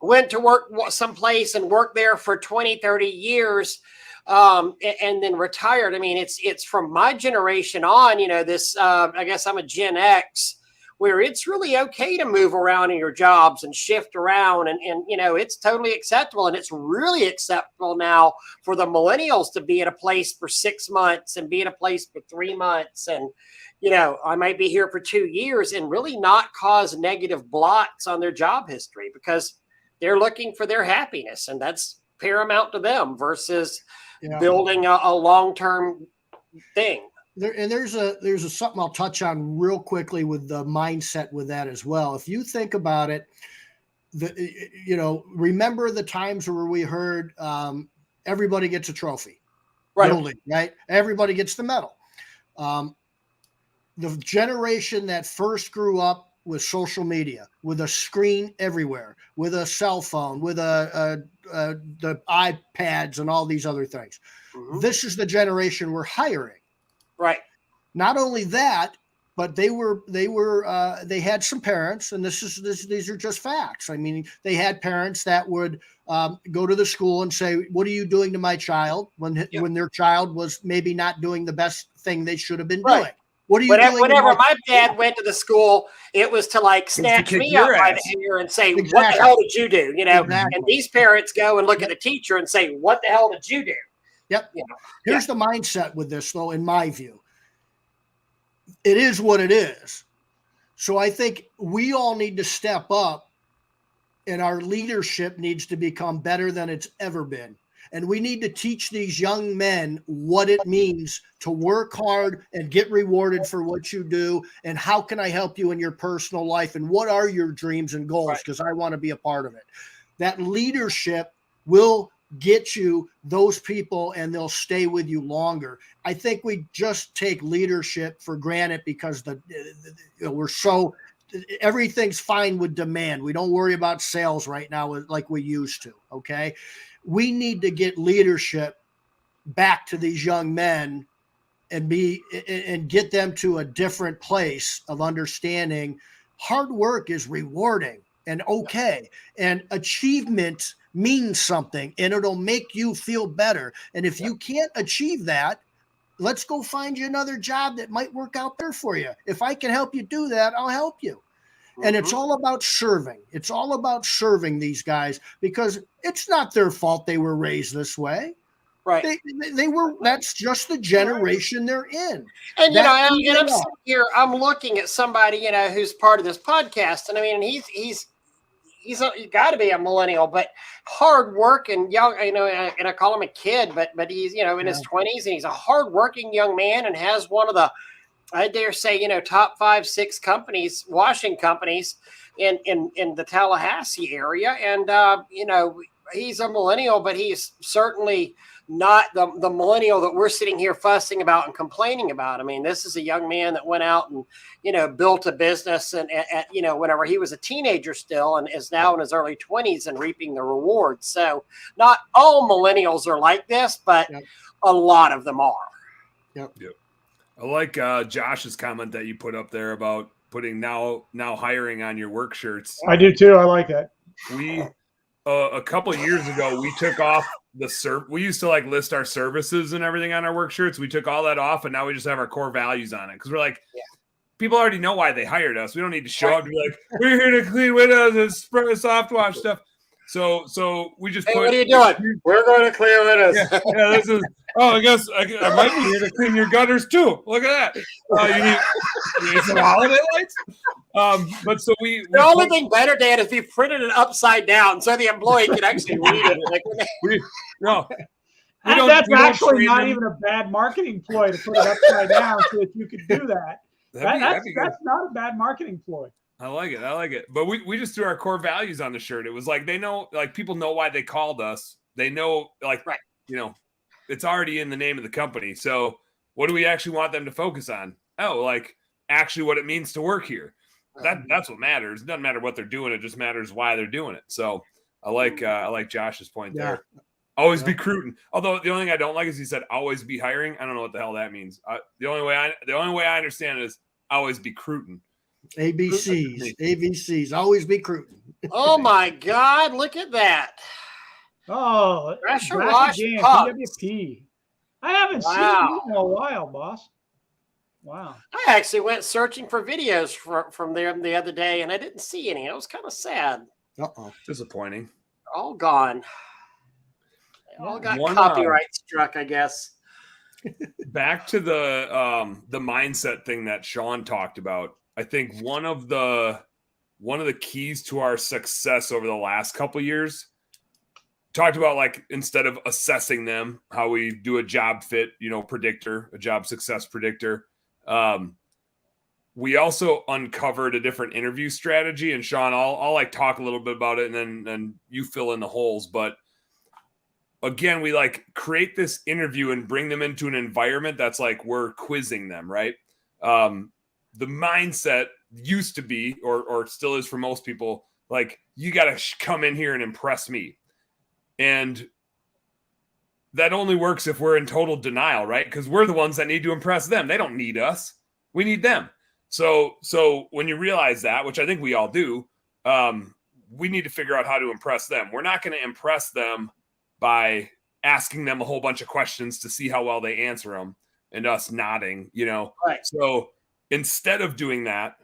went to work someplace and worked there for 20, 30 years and then retired. I mean, it's from my generation on, this, I guess I'm a Gen X, where it's really okay to move around in your jobs and shift around and it's totally acceptable. And it's really acceptable now for the millennials to be at a place for 6 months and be at a place for 3 months. And, I might be here for 2 years and really not cause negative blots on their job history because they're looking for their happiness. And that's paramount to them versus building a long-term thing. There's a something I'll touch on real quickly with the mindset with that as well. If you think about it, remember the times where we heard everybody gets a trophy, right? Right? Everybody gets the medal. The generation that first grew up with social media, with a screen everywhere, with a cell phone, with the iPads and all these other things. Mm-hmm. This is the generation we're hiring. Right. Not only that, but they had some parents, and these are just facts. I mean, they had parents that would go to the school and say, "What are you doing to my child?" When their child was maybe not doing the best thing they should have been doing. What are you doing? Whenever my dad went to the school, it was to snatch me up by the hair and say, exactly. What the hell did you do? Exactly. And these parents go and look at the teacher and say, what the hell did you do? Yep. Here's the mindset with this, though, in my view. It is what it is. So I think we all need to step up, and our leadership needs to become better than it's ever been. And we need to teach these young men what it means to work hard and get rewarded for what you do. And how can I help you in your personal life? And what are your dreams and goals? Because I want to be a part of it. That leadership will get you those people and they'll stay with you longer. I think we just take leadership for granted because we're so everything's fine with demand. We don't worry about sales right now like we used to. Okay. We need to get leadership back to these young men and get them to a different place of understanding hard work is rewarding and okay. And achievement means something and it'll make you feel better. And if you can't achieve that, let's go find you another job that might work out better for you. If I can help you do that, I'll help you. And it's all about serving. It's all about serving these guys because it's not their fault they were raised this way. Right. They were, that's just the generation they're in. And, I'm sitting here, I'm looking at somebody, who's part of this podcast. And I mean, he's got to be a millennial, but hard working young, and I call him a kid, but he's, in his 20s and he's a hard working young man and has one of the, I dare say, top 5, 6 companies, washing companies in the Tallahassee area. And, he's a millennial, but he's certainly not the millennial that we're sitting here fussing about and complaining about. I mean, this is a young man that went out and, built a business and, whenever he was a teenager still and is now in his early 20s and reaping the rewards. So not all millennials are like this, but a lot of them are. Yep. I like Josh's comment that you put up there about putting now hiring on your work shirts. I do too. I like that. We a couple of years ago we took off we used to list our services and everything on our work shirts. We took all that off and now we just have our core values on it because we're like, people already know why they hired us. We don't need to show up to be like, we're here to clean windows and spray soft wash stuff. So we just Hey, put. what are you doing? We're going to clear windows. Yeah, this is. Oh, I guess I might be here to clean your gutters too. Look at that. You need some holiday lights. But so we the only thing better, Dan, is we printed it upside down so the employee can actually read it. Like, that's actually not even a bad marketing ploy to put it upside down so that you could do that. That's not a bad marketing ploy. I like it. But we just threw our core values on the shirt. It was like they know, like people know why they called us. They know, like, right. It's already in the name of the company. So what do we actually want them to focus on? Oh, like actually what it means to work here. That's what matters. It doesn't matter what they're doing. It just matters why they're doing it. So I like Josh's point there. Always be recruiting. Although the only thing I don't like is he said always be hiring. I don't know what the hell that means. The only way I understand it is always be recruiting. ABCs, always be recruiting. Oh my God, look at that. Oh, pressure wash PWP. I haven't seen it in a while, boss. Wow. I actually went searching for videos from them the other day, and I didn't see any. It was kind of sad. Disappointing. All gone. They all got copyright struck, I guess. Back to the mindset thing that Sean talked about. I think one of the keys to our success over the last couple of years, talked about, like, instead of assessing them, how we do a job fit, predictor, a job success predictor. We also uncovered a different interview strategy, and Sean, I'll like talk a little bit about it, and then you fill in the holes. But again, we like create this interview and bring them into an environment that's like we're quizzing them, right? The mindset used to be, or still is for most people, like, you got to come in here and impress me. And that only works if we're in total denial, right? Because we're the ones that need to impress them. They don't need us. We need them. So when you realize that, which I think we all do, we need to figure out how to impress them. We're not going to impress them by asking them a whole bunch of questions to see how well they answer them and us nodding, Right. So instead of doing that,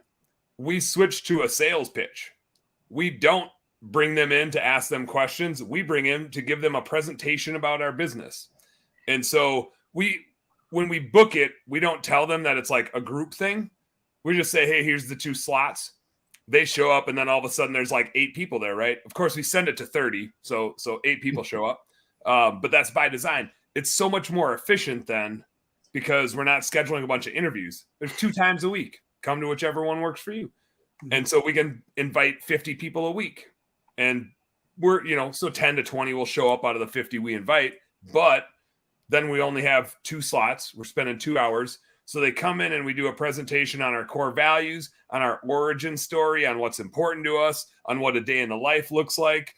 we switch to a sales pitch. We don't bring them in to ask them questions. We bring in to give them a presentation about our business. And so when we book it, we don't tell them that it's like a group thing. We just say, hey, here's the 2 slots. They show up, and then all of a sudden there's like 8 people there, right? Of course, we send it to 30. So 8 people show up. But that's by design. It's so much more efficient then, because we're not scheduling a bunch of interviews. There's 2 times a week. Come to whichever one works for you. And so we can invite 50 people a week. And we're, so 10 to 20 will show up out of the 50 we invite. But then we only have 2 slots. We're spending 2 hours. So they come in and we do a presentation on our core values, on our origin story, on what's important to us, on what a day in the life looks like,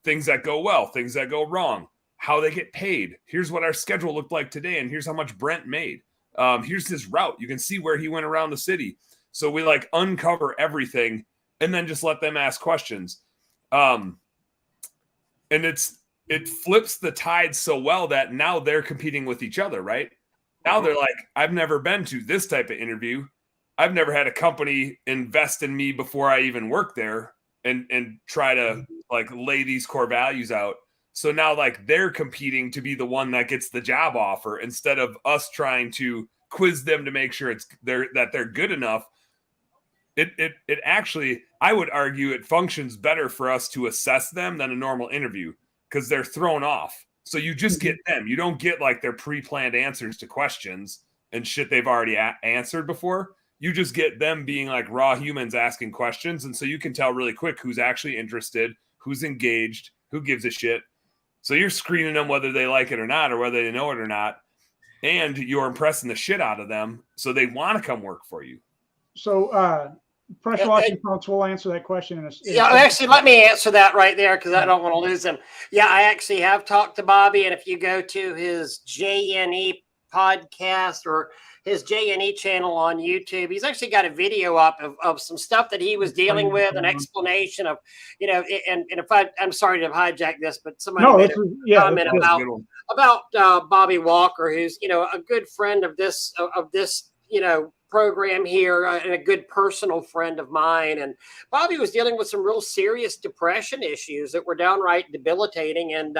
things that go well, things that go wrong, how they get paid. Here's what our schedule looked like today, and here's how much Brent made. Here's his route. You can see where he went around the city. So we like uncover everything and then just let them ask questions. And it flips the tide so well that now they're competing with each other, right? Now they're like, I've never been to this type of interview. I've never had a company invest in me before I even work there and try to like lay these core values out. So now like they're competing to be the one that gets the job offer instead of us trying to quiz them to make sure that they're good enough. It actually, I would argue it functions better for us to assess them than a normal interview because they're thrown off. So you just get them. You don't get like their pre-planned answers to questions and shit they've already answered before. You just get them being like raw humans asking questions. And so you can tell really quick who's actually interested, who's engaged, who gives a shit. So you're screening them whether they like it or not, or whether they know it or not. And you're impressing the shit out of them. So they want to come work for you. So pressure washing pumps will answer that question. Actually, let me answer that right there because I don't want to lose them. Yeah, I actually have talked to Bobby. And if you go to his JNE podcast or his JNE channel on YouTube, he's actually got a video up of some stuff that he was dealing with, an explanation of, and if I'm sorry to hijack this, but somebody made a comment about Bobby Walker, who's, a good friend of this, program here, and a good personal friend of mine. And Bobby was dealing with some real serious depression issues that were downright debilitating. And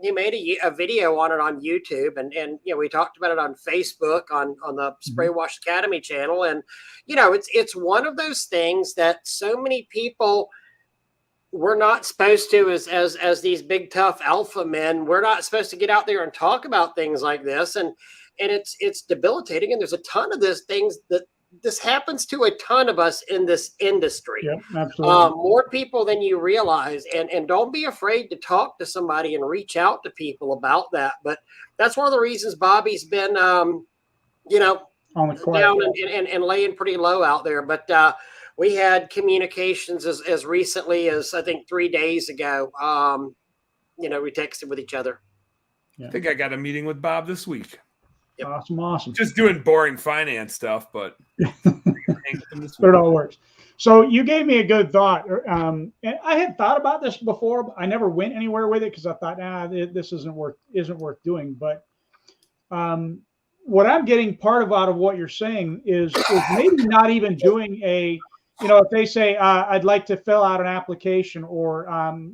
he made a video on it on YouTube, and we talked about it on Facebook on the Spray Wash Academy channel. And it's one of those things that so many people, we're not supposed to, as these big tough alpha men, we're not supposed to get out there and talk about things like this. And it's debilitating. And there's a ton of this happens to a ton of us in this industry. Yeah, absolutely. More people than you realize. And don't be afraid to talk to somebody and reach out to people about that. But that's one of the reasons Bobby's been, on the down and laying pretty low out there. But we had communications as recently as, I think, 3 days ago. We texted with each other. Yeah. I think I got a meeting with Bob this week. Yep. Awesome. Just doing boring finance stuff, but it all works. So you gave me a good thought. And I had thought about this before, but I never went anywhere with it because I thought, this isn't worth doing. But what I'm getting part out of what you're saying is maybe not even doing if they say, I'd like to fill out an application, or,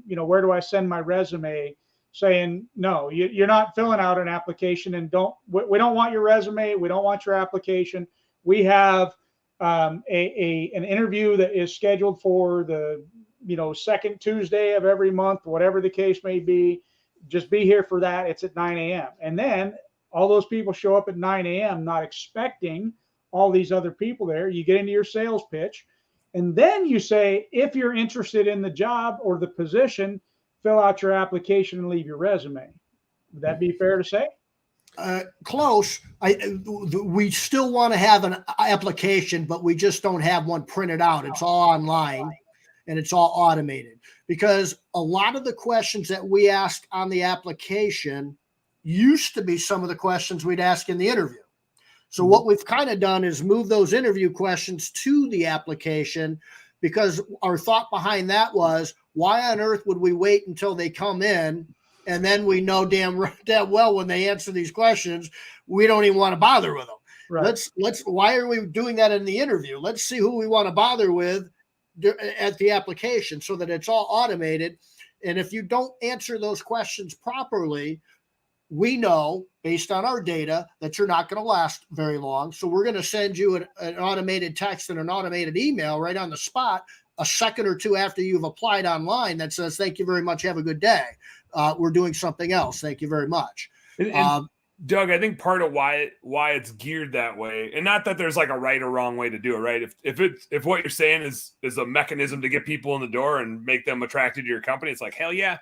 where do I send my resume? Saying, no, you're not filling out an application, and we don't want your resume. We don't want your application. We have an interview that is scheduled for the, second Tuesday of every month, whatever the case may be. Just be here for that. It's at 9 a.m. And then all those people show up at 9 a.m. not expecting all these other people there. You get into your sales pitch, and then you say, if you're interested in the job or the position, fill out your application and leave your resume. Would that be fair to say? Close. We still want to have an application, but we just don't have one printed out. It's all online and it's all automated, because a lot of the questions that we asked on the application used to be some of the questions we'd ask in the interview. So what we've kind of done is move those interview questions to the application, because our thought behind that was, why on earth would we wait until they come in, and then we know damn well when they answer these questions, we don't even want to bother with them. Right. Why are we doing that in the interview? Let's see who we want to bother with at the application, so that it's all automated. And if you don't answer those questions properly, we know based on our data that you're not going to last very long. So we're going to send you an automated text and an automated email right on the spot, a second or two after you've applied online, that says, thank you very much. Have a good day. We're doing something else. Thank you very much. And Doug, I think part of why it's geared that way, and not that there's like a right or wrong way to do it, right? If what you're saying is a mechanism to get people in the door and make them attracted to your company, it's like, hell yeah.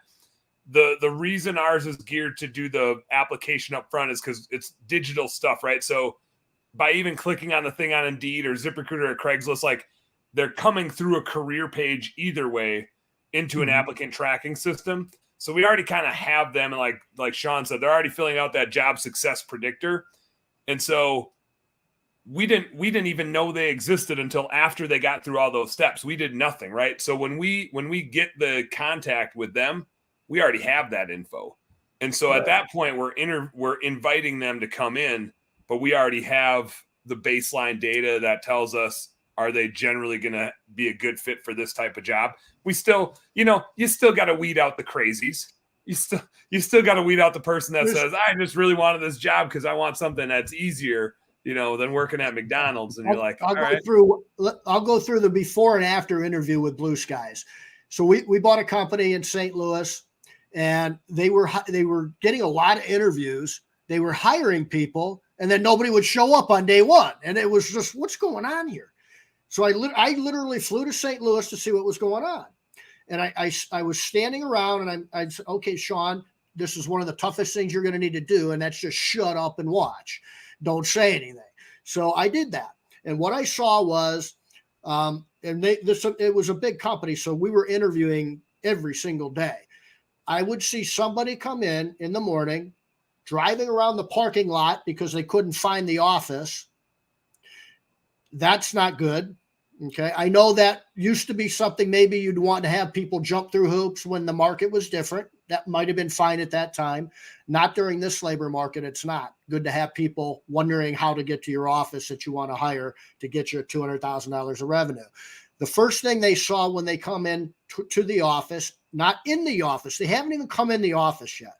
The reason ours is geared to do the application up front is because it's digital stuff, right? So by even clicking on the thing on Indeed or ZipRecruiter or Craigslist, like, they're coming through a career page either way into an applicant tracking system. So we already kind of have them, and like Sean said, they're already filling out that job success predictor. And so we didn't even know they existed until after they got through all those steps. We did nothing, right? So when we get the contact with them, we already have that info. And so at that point, we're inviting them to come in, but we already have the baseline data that tells us, are they generally going to be a good fit for this type of job? We still, you still got to weed out the crazies. You still got to weed out the person that says, I just really wanted this job because I want something that's easier, than working at McDonald's. And I'll go through the before and after interview with Blue Skies. So we bought a company in St. Louis, and they were getting a lot of interviews. They were hiring people, and then nobody would show up on day one. And it was just, what's going on here? So I literally flew to St. Louis to see what was going on. And I was standing around, and I said, okay, Sean, this is one of the toughest things you're going to need to do. And that's just shut up and watch. Don't say anything. So I did that. And what I saw was, it was a big company. So we were interviewing every single day. I would see somebody come in the morning, driving around the parking lot because they couldn't find the office. That's not good. Okay. I know that used to be something maybe you'd want to have people jump through hoops when the market was different. That might have been fine at that time. Not during this labor market. It's not good to have people wondering how to get to your office that you want to hire to get your $200,000 of revenue. The first thing they saw when they come in to the office, not in the office, they haven't even come in the office yet.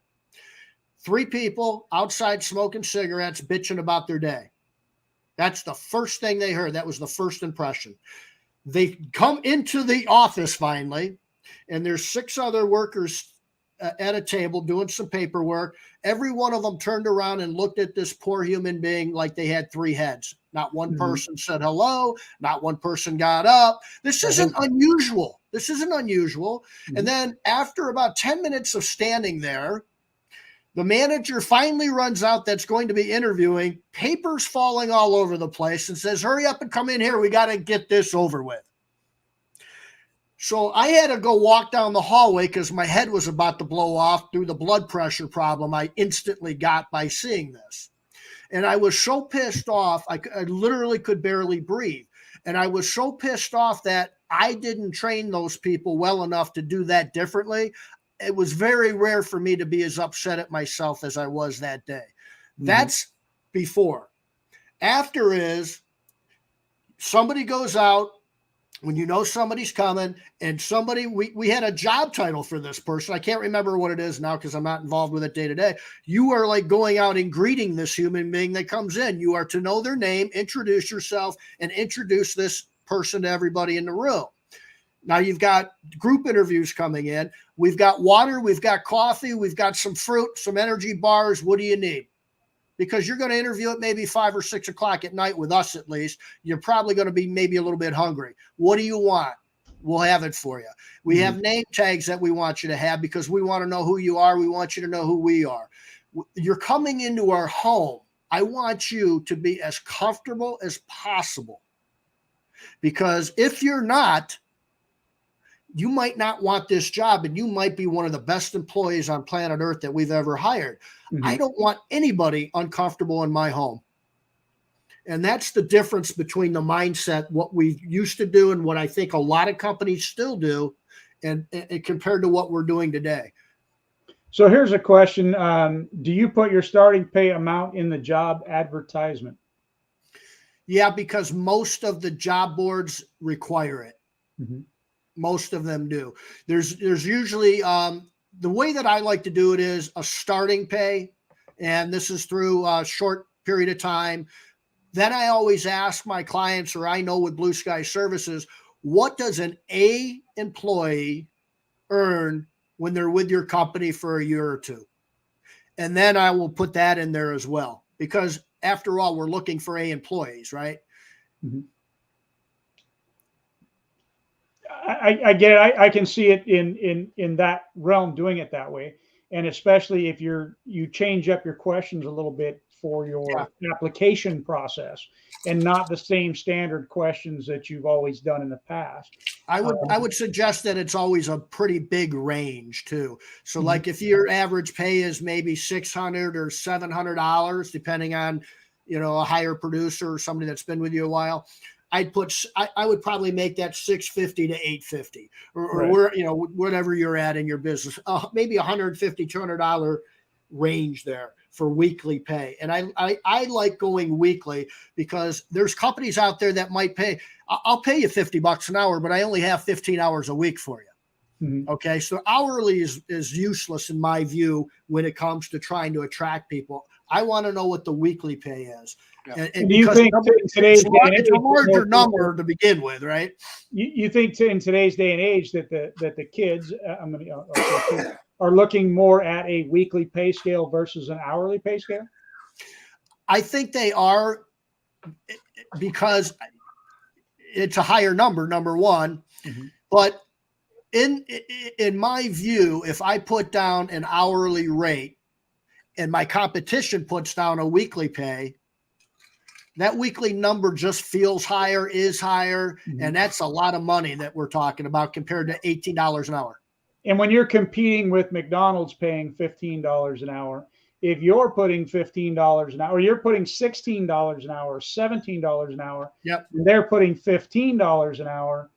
3 people outside smoking cigarettes, bitching about their day. That's the first thing they heard. That was the first impression. They come into the office finally, and there's 6 other workers at a table doing some paperwork. Every one of them turned around and looked at this poor human being like they had 3 heads. Not one person said hello. Not one person got up. This isn't unusual. This isn't unusual. And then after about 10 minutes of standing there, the manager finally runs out that's going to be interviewing, papers falling all over the place, and says, hurry up and come in here. We got to get this over with. So I had to go walk down the hallway because my head was about to blow off through the blood pressure problem I instantly got by seeing this. And I was so pissed off, I literally could barely breathe. And I was so pissed off that I didn't train those people well enough to do that differently. It was very rare for me to be as upset at myself as I was that day. That's before. After is somebody goes out, when you know somebody's coming, and somebody, we had a job title for this person. I can't remember what it is now because I'm not involved with it day to day. You are like going out and greeting this human being that comes in. You are to know their name, introduce yourself, and introduce this person to everybody in the room. Now you've got group interviews coming in. We've got water, we've got coffee, we've got some fruit, some energy bars. What do you need? Because you're going to interview at maybe 5 or 6 o'clock at night with us, at least. You're probably going to be maybe a little bit hungry. What do you want? We'll have it for you. We have name tags that we want you to have because we want to know who you are. We want you to know who we are. You're coming into our home. I want you to be as comfortable as possible, because if you're not, you might not want this job, and you might be one of the best employees on planet Earth that we've ever hired. I don't want anybody uncomfortable in my home. And that's the difference between the mindset, what we used to do and what I think a lot of companies still do, and compared to what we're doing today. So here's a question. Do you put your starting pay amount in the job advertisement? Yeah, because most of the job boards require it. Most of them do. There's usually the way that I like to do it is a starting pay, and this is through a short period of time. Then I always ask my clients, or I know with Blue Sky Services, what does an A employee earn when they're with your company for a year or 2? And then I will put that in there as well, because after all, we're looking for A employees, right? I get it. I can see it in that realm, doing it that way. And especially if you change up your questions a little bit for your application process, and not the same standard questions that you've always done in the past. I would suggest that it's always a pretty big range too. So like if your average pay is maybe $600 or $700, depending on, a higher producer or somebody that's been with you a while, I would probably make that $650 to $850, or where, whatever you're at in your business, maybe $150, $200 range there for weekly pay. And I like going weekly, because there's companies out there that might pay, I'll pay you $50 an hour, but I only have 15 hours a week for you. Okay. So hourly is useless in my view when it comes to trying to attract people. I want to know what the weekly pay is. And do you think today's day and age, it's a larger number to begin with, right? You think in today's day and age that the kids, are looking more at a weekly pay scale versus an hourly pay scale? I think they are, because it's a higher number, number one. But in my view, if I put down an hourly rate and my competition puts down a weekly pay, that weekly number just feels higher, is higher. And that's a lot of money that we're talking about compared to $18 an hour. And when you're competing with McDonald's paying $15 an hour, if you're putting $15 an hour, you're putting $16 an hour, $17 an hour, and they're putting $15 an hour,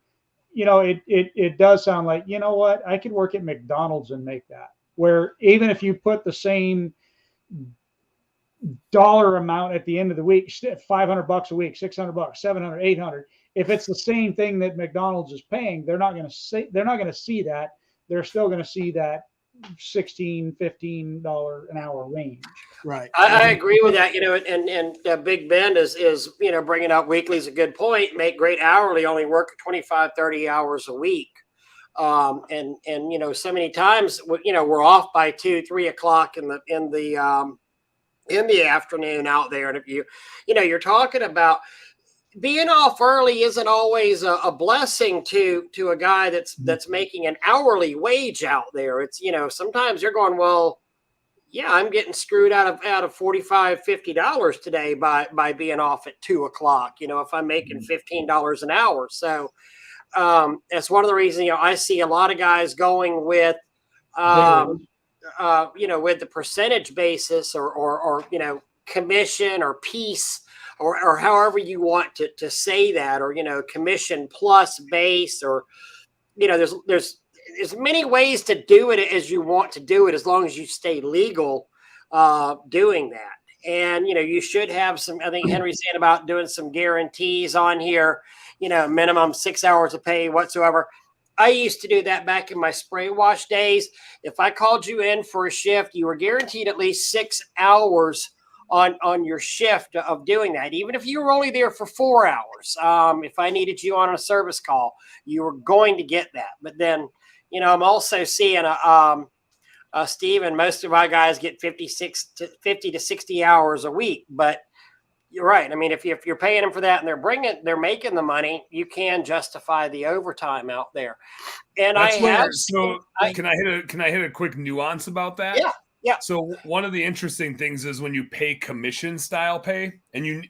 it does sound like, you know what, I could work at McDonald's and make that. where even if you put the same dollar amount at the end of the week, $500 a week, $600, $700, $800, if it's the same thing that McDonald's is paying, they're not going to see that. They're still going to see that $16, $15 an hour range. Right. I agree with that. And Big Ben is bringing up weekly is a good point. Make great hourly, only work 25, 30 hours a week. And so many times, we're off by 2, 3 o'clock in the afternoon out there. And if you're talking about being off early isn't always a blessing to a guy that's making an hourly wage out there. It's, sometimes you're going, well, yeah, I'm getting screwed out of $45, $50 today by being off at 2 o'clock, if I'm making $15 an hour. So that's one of the reasons, I see a lot of guys going with, with the percentage basis or commission or piece or however you want to say that, or, commission plus base, or, there's many ways to do it as you want to do it, as long as you stay legal doing that. And, you should have some, I think Henry's saying about doing some guarantees on here, minimum 6 hours of pay whatsoever. I used to do that back in my spray wash days. If I called you in for a shift, you were guaranteed at least 6 hours on your shift of doing that. Even if you were only there for 4 hours, if I needed you on a service call, you were going to get that. But then, I'm also seeing Steve, and most of my guys get 50 to 60 hours a week. But you're right. I mean, if you're paying them for that and they're making the money, you can justify the overtime out there. And can I hit a quick nuance about that? Yeah. Yeah. So one of the interesting things is when you pay commission style pay, and you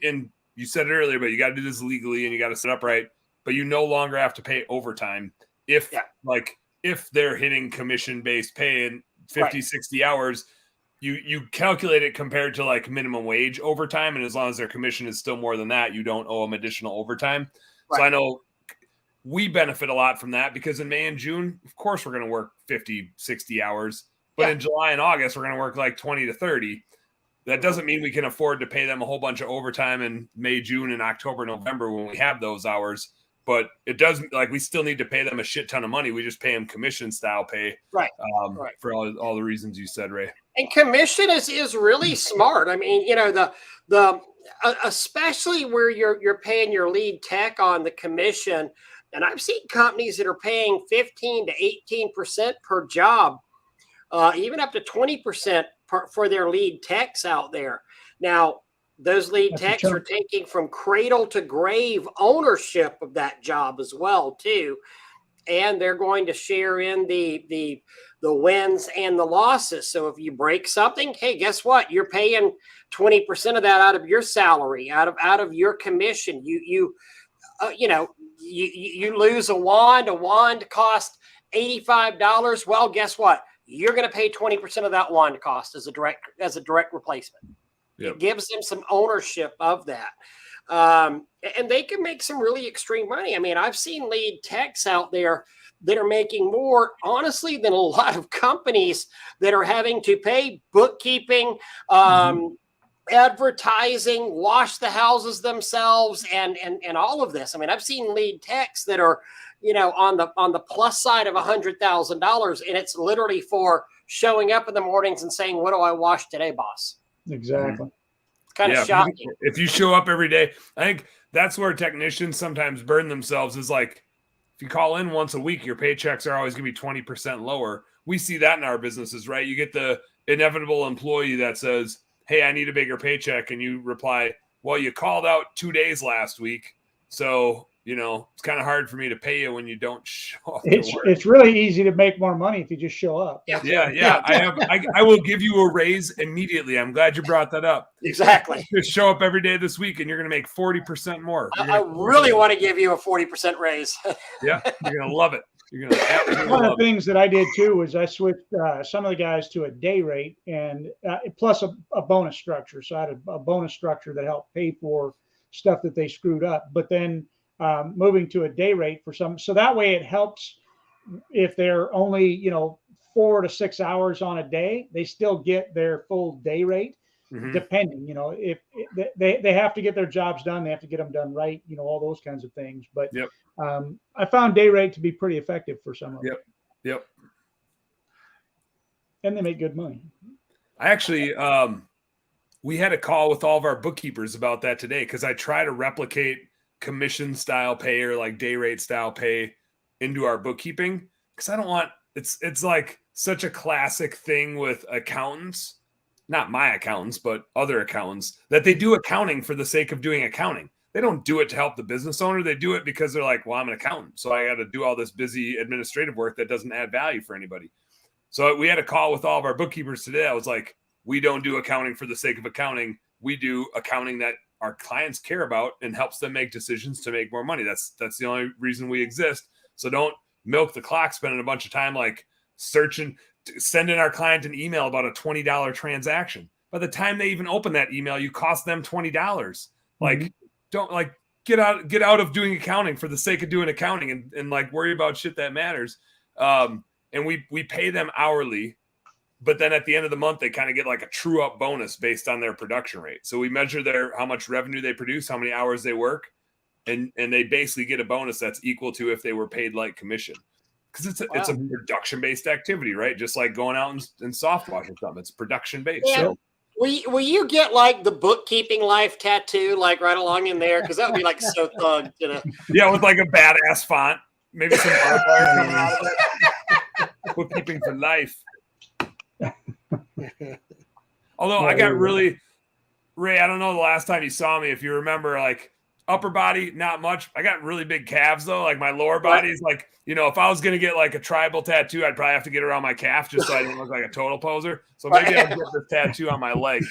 said it earlier, but you got to do this legally and you got to set up right, but you no longer have to pay overtime if they're hitting commission based pay in 50, 60 hours, you calculate it compared to like minimum wage overtime. And as long as their commission is still more than that, you don't owe them additional overtime. Right. So I know we benefit a lot from that, because in May and June, of course, we're going to work 50, 60 hours. But in July and August, we're going to work like 20 to 30. That doesn't mean we can afford to pay them a whole bunch of overtime in May, June, and October, November when we have those hours. But it doesn't, like, we still need to pay them a shit ton of money. We just pay them commission style pay, for all the reasons you said, Ray. And commission is really smart. I mean, the especially where you're paying your lead tech on the commission. And I've seen companies that are paying 15 to 18% per job. Even up to 20% for their lead techs out there. Now, those lead techs are taking from cradle to grave ownership of that job as well, too. And they're going to share in the wins and the losses. So if you break something, hey, guess what? You're paying 20% of that out of your salary, out of your commission. You lose a wand costs $85. Well, guess what? You're going to pay 20% of that wand cost as a direct replacement. Yep. It gives them some ownership of that. And they can make some really extreme money. I mean, I've seen lead techs out there that are making more, honestly, than a lot of companies that are having to pay bookkeeping, advertising, wash the houses themselves, and all of this. I mean, I've seen lead techs that are, on the plus side of $100,000, and it's literally for showing up in the mornings and saying, "What do I wash today, boss?" Exactly. It's kind of shocking. If you show up every day, I think that's where technicians sometimes burn themselves. Is like, if you call in once a week, your paychecks are always going to be 20% lower. We see that in our businesses, right? You get the inevitable employee that says, "Hey, I need a bigger paycheck," and you reply, "Well, you called out 2 days last week, so it's kind of hard for me to pay you when you don't show up." It's really easy to make more money if you just show up. Yeah. I will give you a raise immediately. I'm glad you brought that up. Exactly. Just show up every day this week, and you're going to make 40% more. I really want to give you a 40% raise. Yeah, you're going to love it. One of the things that I did too was I switched some of the guys to a day rate and plus a bonus structure. So I had a bonus structure that helped pay for stuff that they screwed up. But then moving to a day rate for some, so that way it helps if they're only 4 to 6 hours on a day, they still get their full day rate. Mhm. Depending, if they have to get their jobs done, they have to get them done right, all those kinds of things. But Yep. I found day rate to be pretty effective for some of them. Yep. And they make good money. I actually, we had a call with all of our bookkeepers about that today, because I try to replicate commission style pay or like day rate style pay into our bookkeeping, because I don't want it's like such a classic thing with accountants, not my accountants, but other accountants, that they do accounting for the sake of doing accounting. They don't do it to help the business owner. They do it because they're like, well, I'm an accountant, so I got to do all this busy administrative work that doesn't add value for anybody. So we had a call with all of our bookkeepers today. I was like, we don't do accounting for the sake of accounting. We do accounting that our clients care about and helps them make decisions to make more money. That's the only reason we exist. So don't milk the clock, spending a bunch of time like sending our client an email about a $20 transaction. By the time they even open that email, you cost them $20. Like, don't like get out of doing accounting for the sake of doing accounting and like worry about shit that matters. And we pay them hourly, but then at the end of the month, they kind of get like a true up bonus based on their production rate. So we measure how much revenue they produce, how many hours they work, and they basically get a bonus that's equal to if they were paid like commission. Because it's a production based activity, right? Just like going out and soft wash or something. It's production based. Yeah. So Will you get like the bookkeeping life tattoo, like right along in there? Because that would be like so thug, Yeah, with like a badass font, maybe some barbed wire coming out of it. Bookkeeping for life. Although I got really, Ray, I don't know the last time you saw me, if you remember, like upper body, not much. I got really big calves though. Like my lower body is like, if I was going to get like a tribal tattoo, I'd probably have to get it around my calf just so I didn't look like a total poser. So maybe I'll get this tattoo on my leg.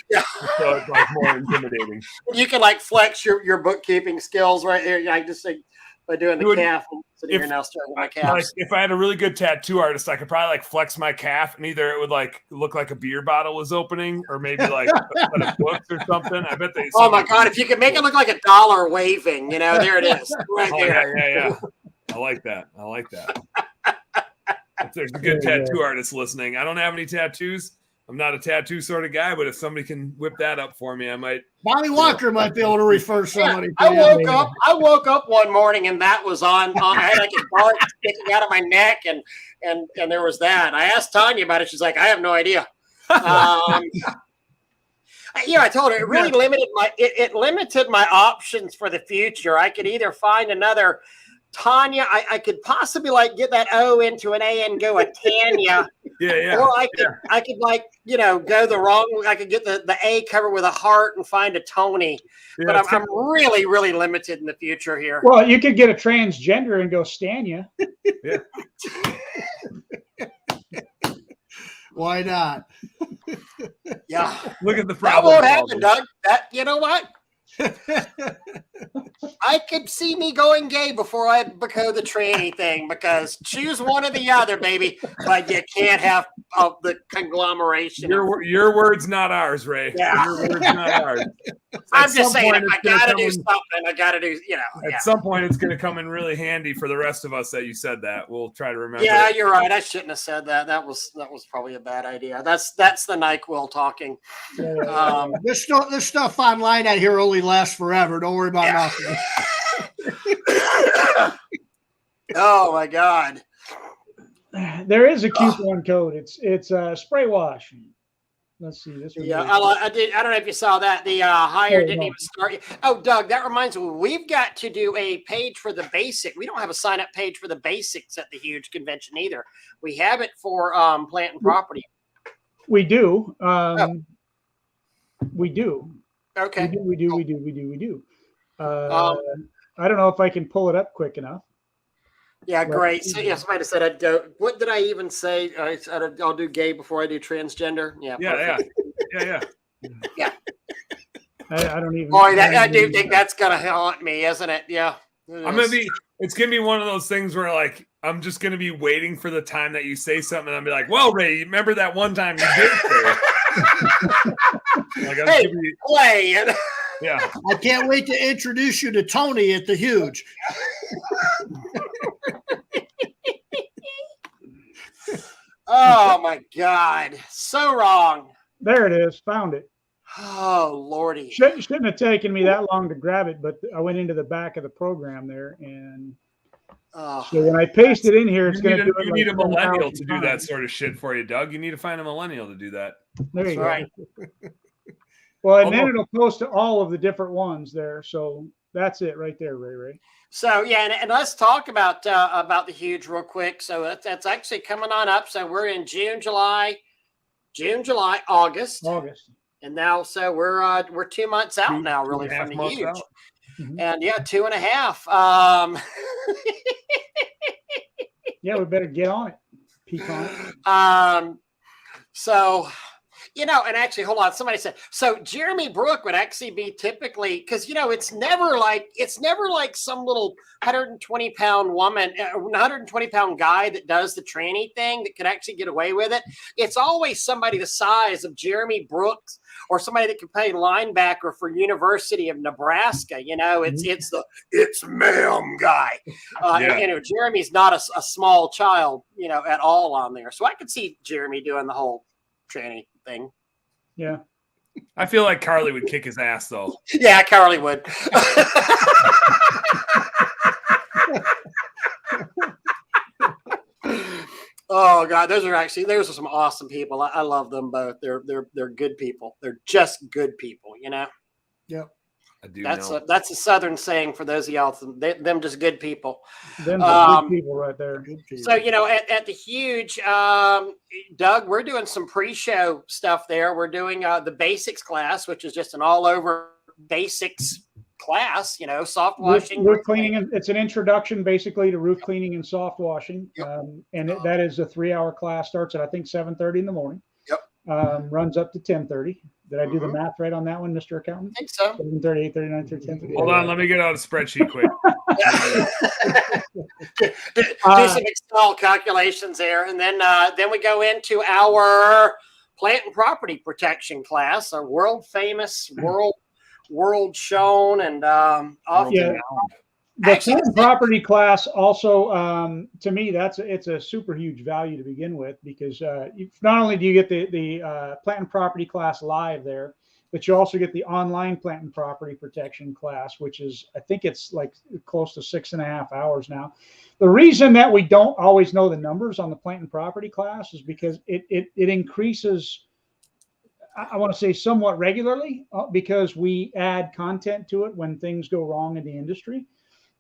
So it's like more intimidating. You can like flex your bookkeeping skills right there. I just think by doing the calf, I'm sitting here now staring at my calves. Like if I had a really good tattoo artist, I could probably like flex my calf, and either it would like look like a beer bottle was opening, or maybe like a set of books or something. I bet they. Oh my god! If you could make it look like a dollar waving, there it is, right there. Yeah. I like that. If there's a good tattoo artist listening, I don't have any tattoos. I'm not a tattoo sort of guy, but if somebody can whip that up for me, I might. Bobby Walker might be able to refer somebody. I woke up one morning and that was on. I had like a dart sticking out of my neck, and there was that. I asked Tanya about it. She's like, I have no idea. I told her it really limited my options for the future. I could either find another Tanya. I could possibly like get that O into an A and go a Tanya. Yeah. Or I could like, go the wrong way. I could get the A covered with a heart and find a Tony. Yeah, but I'm really, really limited in the future here. Well, you could get a transgender and go Stanya. Yeah. Why not? Yeah. Look at the problem. That won't happen, Doug. You know what? I could see me going gay before I become the tranny thing, because choose one or the other, baby. But you can't have the conglomeration. Your words, not ours, Ray. Yeah. Your words, not ours. I'm just saying, if I gotta do something, I gotta do. At some point, it's going to come in really handy for the rest of us that you said that. We'll try to remember. Yeah, you're right. I shouldn't have said that. That was probably a bad idea. That's the NyQuil talking. This stuff online I hear only lasts forever. Don't worry about nothing. Oh my God. There is a coupon code. It's spray wash. Let's see this. Yeah, I did. I don't know if you saw that. The hire didn't even start yet. Oh, Doug, that reminds me. We've got to do a page for the basic. We don't have a sign up page for the basics at the huge convention either. We have it for plant and property. We do. We do. Okay. We do. I don't know if I can pull it up quick enough. Yeah, great. So, yeah, somebody said I'd do. What did I even say? I said I'll do gay before I do transgender. Yeah. Yeah. I don't even. Boy, I do think that's gonna haunt me, isn't it? Yeah. It's gonna be one of those things where like I'm just gonna be waiting for the time that you say something, and I'll be like, "Well, Ray, you remember that one time you did say?" Hey, play. Yeah. I can't wait to introduce you to Tony at the huge. Oh my God. So wrong. There it is. Found it. Oh Lordy. Shouldn't have taken me that long to grab it, but I went into the back of the program there, and so when I paste it in here, it's going to do it. You need like a millennial 10,000 to do that times. sort of shit for you, Doug. You need to find a millennial to do that. There you go. Right. Well, and then it'll post to all of the different ones there. So that's it right there, Ray. So yeah, and let's talk about the huge real quick. So that's actually coming on up. So we're in June, July, August, and now so we're 2 months out now, really, from the huge. Mm-hmm. And yeah, 2.5. Yeah, we better get on it. Peek on it. So, and actually, hold on. Somebody said, so Jeremy Brook would actually be typically, because, it's never like some little 120-pound woman, 120-pound guy that does the tranny thing that could actually get away with it. It's always somebody the size of Jeremy Brooks or somebody that can play linebacker for University of Nebraska. It's ma'am guy. Jeremy's not a small child, at all on there. So I could see Jeremy doing the whole tranny thing. Yeah. I feel like Carly would kick his ass though. Yeah, Carly would. Oh God, those are some awesome people. I love them both. They're good people. They're just good people, Yep. I do. That's a Southern saying for those of y'all. Them just good people. Them good people right there. So at the huge, Doug, we're doing some pre-show stuff there. We're doing the basics class, which is just an all-over basics class. Soft washing, roof cleaning. It's an introduction basically to roof cleaning and soft washing. Yep. That is a 3-hour class. Starts at I think 7:30 in the morning. Yep. Runs up to 10:30. Did I do the math right on that one, Mr. Accountant? I think so. 7:30, 8:30, 9:30, 10:30. Hold on, let me get out a spreadsheet quick. do some Excel calculations there, and then we go into our plant and property protection class, our world famous, world shown, and often. The plant and property class also, to me, it's a super huge value to begin with, because not only do you get the plant and property class live there, but you also get the online plant and property protection class, which is, I think it's like close to 6.5 hours now. The reason that we don't always know the numbers on the plant and property class is because it increases, I want to say, somewhat regularly, because we add content to it when things go wrong in the industry.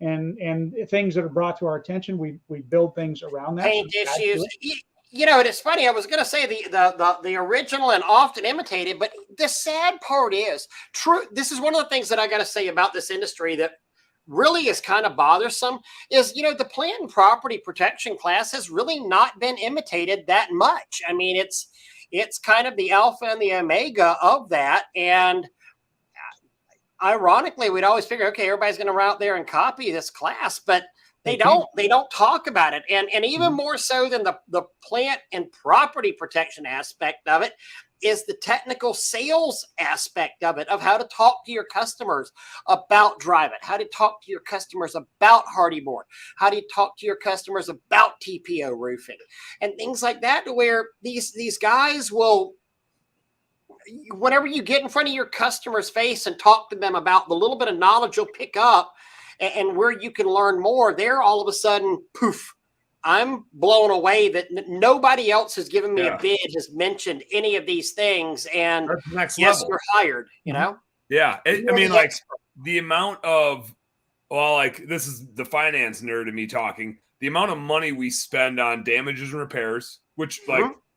And things that are brought to our attention, we build things around that. Paint issues. And it's funny. I was going to say the original and often imitated, but the sad part is true. This is one of the things that I got to say about this industry that really is kind of bothersome. Is the plant and property protection class has really not been imitated that much. I mean, it's kind of the alpha and the omega of that, and ironically, we'd always figure, okay, everybody's going to run out there and copy this class, but they don't talk about it. And even more so than the plant and property protection aspect of it is the technical sales aspect of it, of how to talk to your customers about Drive-It, how to talk to your customers about Hardy Board, how do you talk to your customers about TPO roofing and things like that, to where these guys will, whenever you get in front of your customer's face and talk to them about the little bit of knowledge you'll pick up and where you can learn more, there all of a sudden, poof, I'm blown away that nobody else has given me a bid, has mentioned any of these things. And next yes, level. you're hired, Yeah. The amount of, this is the finance nerd in me talking, the amount of money we spend on damages and repairs, which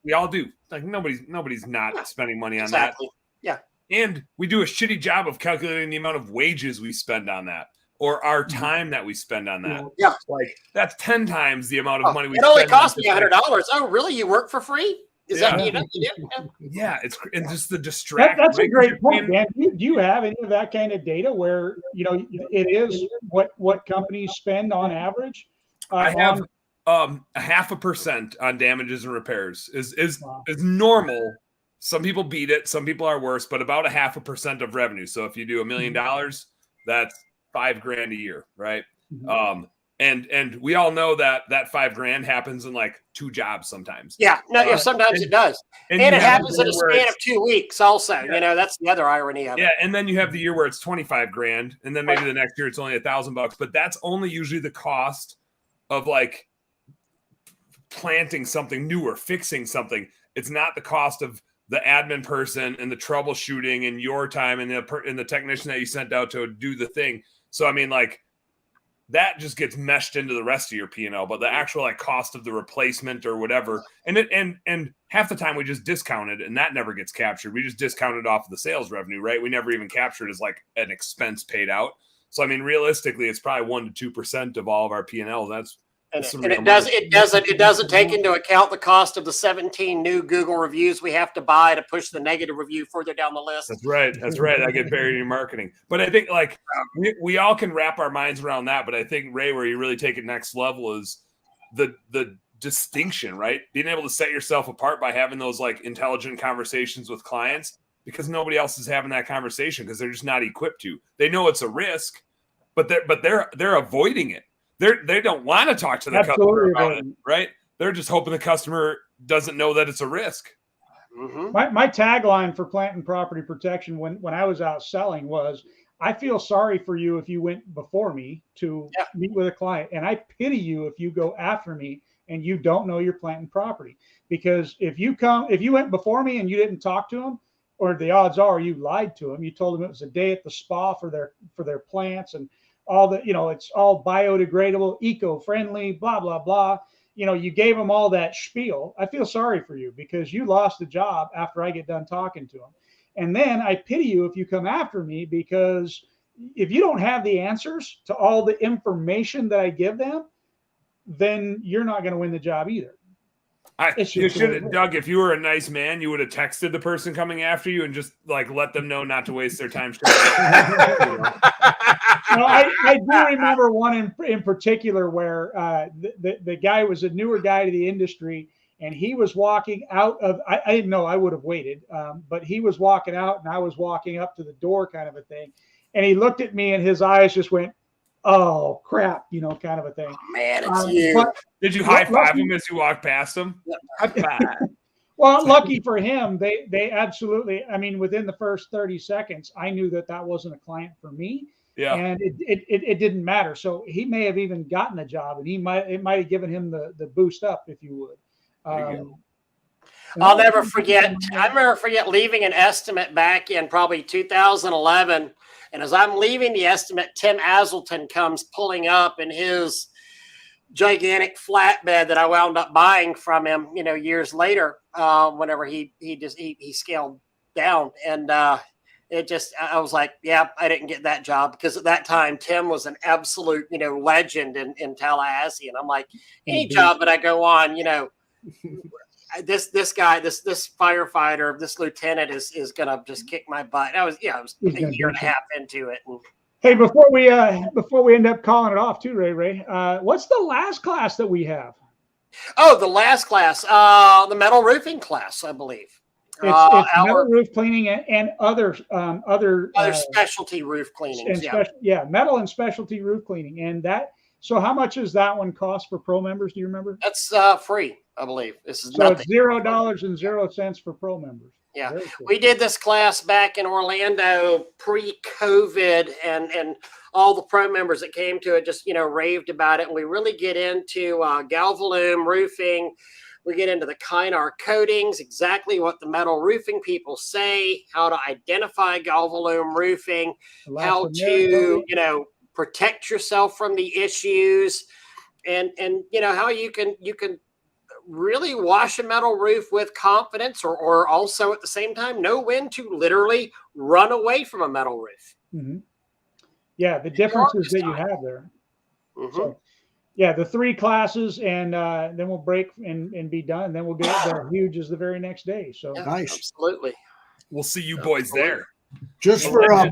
we all do. Like nobody's not spending money on that. Yeah. And we do a shitty job of calculating the amount of wages we spend on that, or our time that we spend on that. Yeah. Like that's 10 times the amount of money we spend. It only cost me $100. Oh, really? You work for free? Is that you do? Yeah, it's just the distraction. That's a great point, Dan. Do you have any of that kind of data where it is what companies spend on average? I have 0.5% on damages and repairs is normal. Some people beat it, some people are worse, but about 0.5% of revenue. So if you do $1 million, that's $5,000 a year, right? And we all know that $5,000 happens in like 2 jobs sometimes. Yeah, no, sometimes it does, and it happens in a span of 2 weeks. Also, yeah. That's the other irony of it. Yeah, and then you have the year where it's $25,000, and then maybe the next year it's only $1,000. But that's only usually the cost of like planting something new or fixing something. It's not the cost of the admin person and the troubleshooting and your time and the technician that you sent out to do the thing. So I mean, like, that just gets meshed into the rest of your P&L, but the actual like cost of the replacement or whatever, and half the time we just discount it, and that never gets captured. We just discount it off of the sales revenue, right? We never even capture it as like an expense paid out. So I mean, realistically, it's probably 1 to 2% of all of our P&L. And it doesn't take into account the cost of the 17 new Google reviews we have to buy to push the negative review further down the list. That's right. I get buried in marketing. But I think like we all can wrap our minds around that. But I think, Ray, where you really take it next level is the distinction, right? Being able to set yourself apart by having those like intelligent conversations with clients, because nobody else is having that conversation because they're just not equipped to. They know it's a risk, but they're avoiding it. They don't want to talk to the customer about it, right? They're just hoping the customer doesn't know that it's a risk. Mm-hmm. My tagline for plant and property protection when I was out selling was, I feel sorry for you if you went before me to meet with a client, and I pity you if you go after me and you don't know your plant and property. Because if you went before me and you didn't talk to them, or the odds are you lied to them, you told them it was a day at the spa for their plants and all the, it's all biodegradable, eco-friendly, blah, blah, blah. You gave them all that spiel. I feel sorry for you because you lost the job after I get done talking to them. And then I pity you if you come after me, because if you don't have the answers to all the information that I give them, then you're not going to win the job either. You should have, Doug, if you were a nice man, you would have texted the person coming after you and just like let them know not to waste their time. I do remember one in particular where the guy was a newer guy to the industry, and he was walking out of, I didn't know, I would have waited, but he was walking out and I was walking up to the door kind of a thing. And he looked at me and his eyes just went, oh crap, kind of a thing. Oh, man, it's you. Did you high five him as you walked past him? Well, lucky for him, they absolutely, I mean, within the first 30 seconds, I knew that wasn't a client for me. Yeah. And it didn't matter. So he may have even gotten a job, and it might have given him the boost up, if you would. I'll never forget. I never forget leaving an estimate back in probably 2011. And as I'm leaving the estimate, Tim Aselton comes pulling up in his gigantic flatbed that I wound up buying from him, years later, whenever he scaled down. And I was like, yeah, I didn't get that job, because at that time, Tim was an absolute, legend in Tallahassee. And I'm like, any job that I go on, this guy, this firefighter, this lieutenant is gonna just kick my butt. I was a year and a half into it. And, hey, before we end up calling it off too, Ray, what's the last class that we have? Oh, the last class, the metal roofing class, I believe. It's metal roof cleaning and other specialty roof cleaning. Metal and specialty roof cleaning. And that. So how much does that one cost for pro members? Do you remember? That's free, I believe. This is so nothing. It's $0.00 for pro members. Yeah, cool. We did this class back in Orlando pre-COVID, and all the pro members that came to it just raved about it. And we really get into Galvalume roofing. We get into the Kynar coatings, exactly what the metal roofing people say, how to identify Galvalume roofing, how to protect yourself from the issues, and how you can really wash a metal roof with confidence, or also at the same time know when to literally run away from a metal roof. Mm-hmm. Yeah, the differences that you have there. Mm-hmm. So, yeah, the 3 classes, and then we'll break and be done, and then we'll get there huge as the very next day. So nice, absolutely. We'll see you boys there. Just for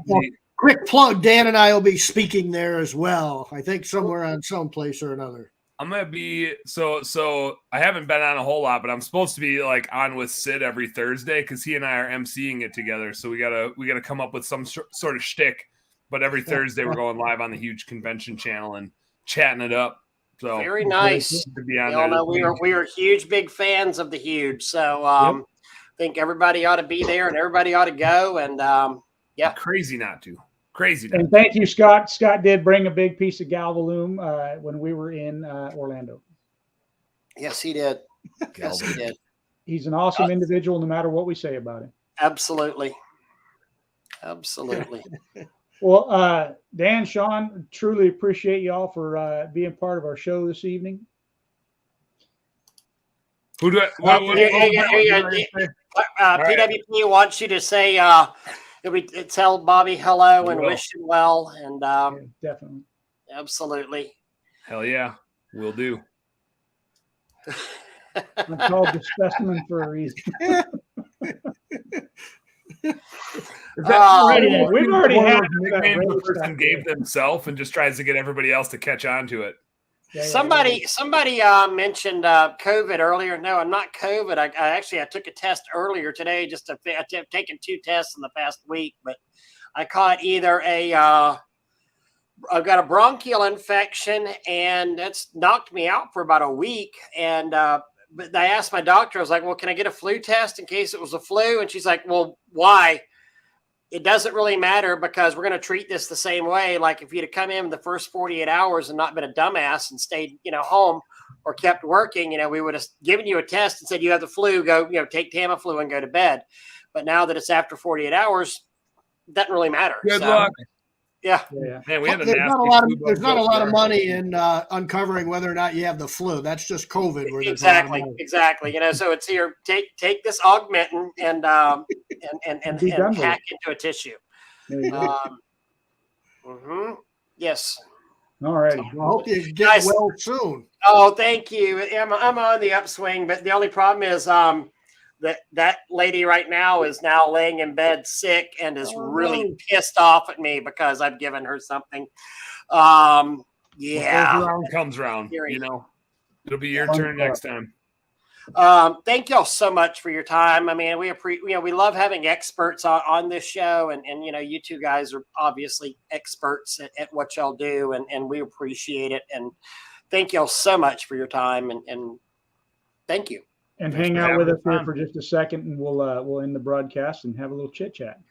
quick plug, Dan and I will be speaking there as well. I think somewhere on some place or another. I'm gonna be so I haven't been on a whole lot, but I'm supposed to be like on with Sid every Thursday because he and I are emceeing it together. So we gotta come up with some sort of shtick. But every Thursday we're going live on the huge convention channel, and chatting it up. So very nice. to be on You all there. know we are huge, big fans of the Huge. So I think everybody ought to be there and everybody ought to go. And yeah, crazy not to. Crazy not. And thank you, Scott. Scott did bring a big piece of Galvalume when we were in Orlando. Yes, he did. Yes, he did. He's an awesome individual, no matter what we say about him. Absolutely. Absolutely. Well, Dan, Sean, truly appreciate y'all for being part of our show this evening. Who do PWP wants you to say, tell Bobby hello and wish him well. And Yeah, definitely. Absolutely. Hell yeah, will do. I'm called the specimen for a reason. We've already had nicknames the person gave themselves and just tries to get everybody else to catch on to it. Somebody mentioned COVID earlier. No, I'm not COVID. I took a test earlier today. I've taken 2 tests in the past week, but I caught either I've got a bronchial infection, and that's knocked me out for about a week. And but I asked my doctor, I was like, well, can I get a flu test in case it was a flu? And she's like, well, why? It doesn't really matter because we're going to treat this the same way. Like if you'd have come in the first 48 hours and not been a dumbass and stayed, home or kept working, we would have given you a test and said, you have the flu, go, take Tamiflu and go to bed. But now that it's after 48 hours, it doesn't really matter. Good luck. Yeah. Man, we had there's not a lot of money in uncovering whether or not you have the flu. That's just COVID. Exactly. So it's here. Take this Augmentin and hack into a tissue. Yes. All right. I hope you get well soon. Oh, thank you. I'm on the upswing, but the only problem is that lady right now is now laying in bed sick and is really pissed off at me because I've given her something. Yeah. What goes around comes around, It'll be your turn next time. Thank y'all so much for your time. I mean, we love having experts on this show, and you two guys are obviously experts at what y'all do, and we appreciate it. And thank y'all so much for your time, and thank you. And hang out with us here for just a second, and we'll end the broadcast and have a little chit chat.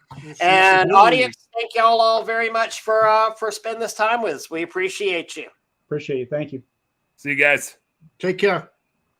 And audience, thank y'all all very much for spending this time with us. We appreciate you. Appreciate you. Thank you. See you guys. Take care.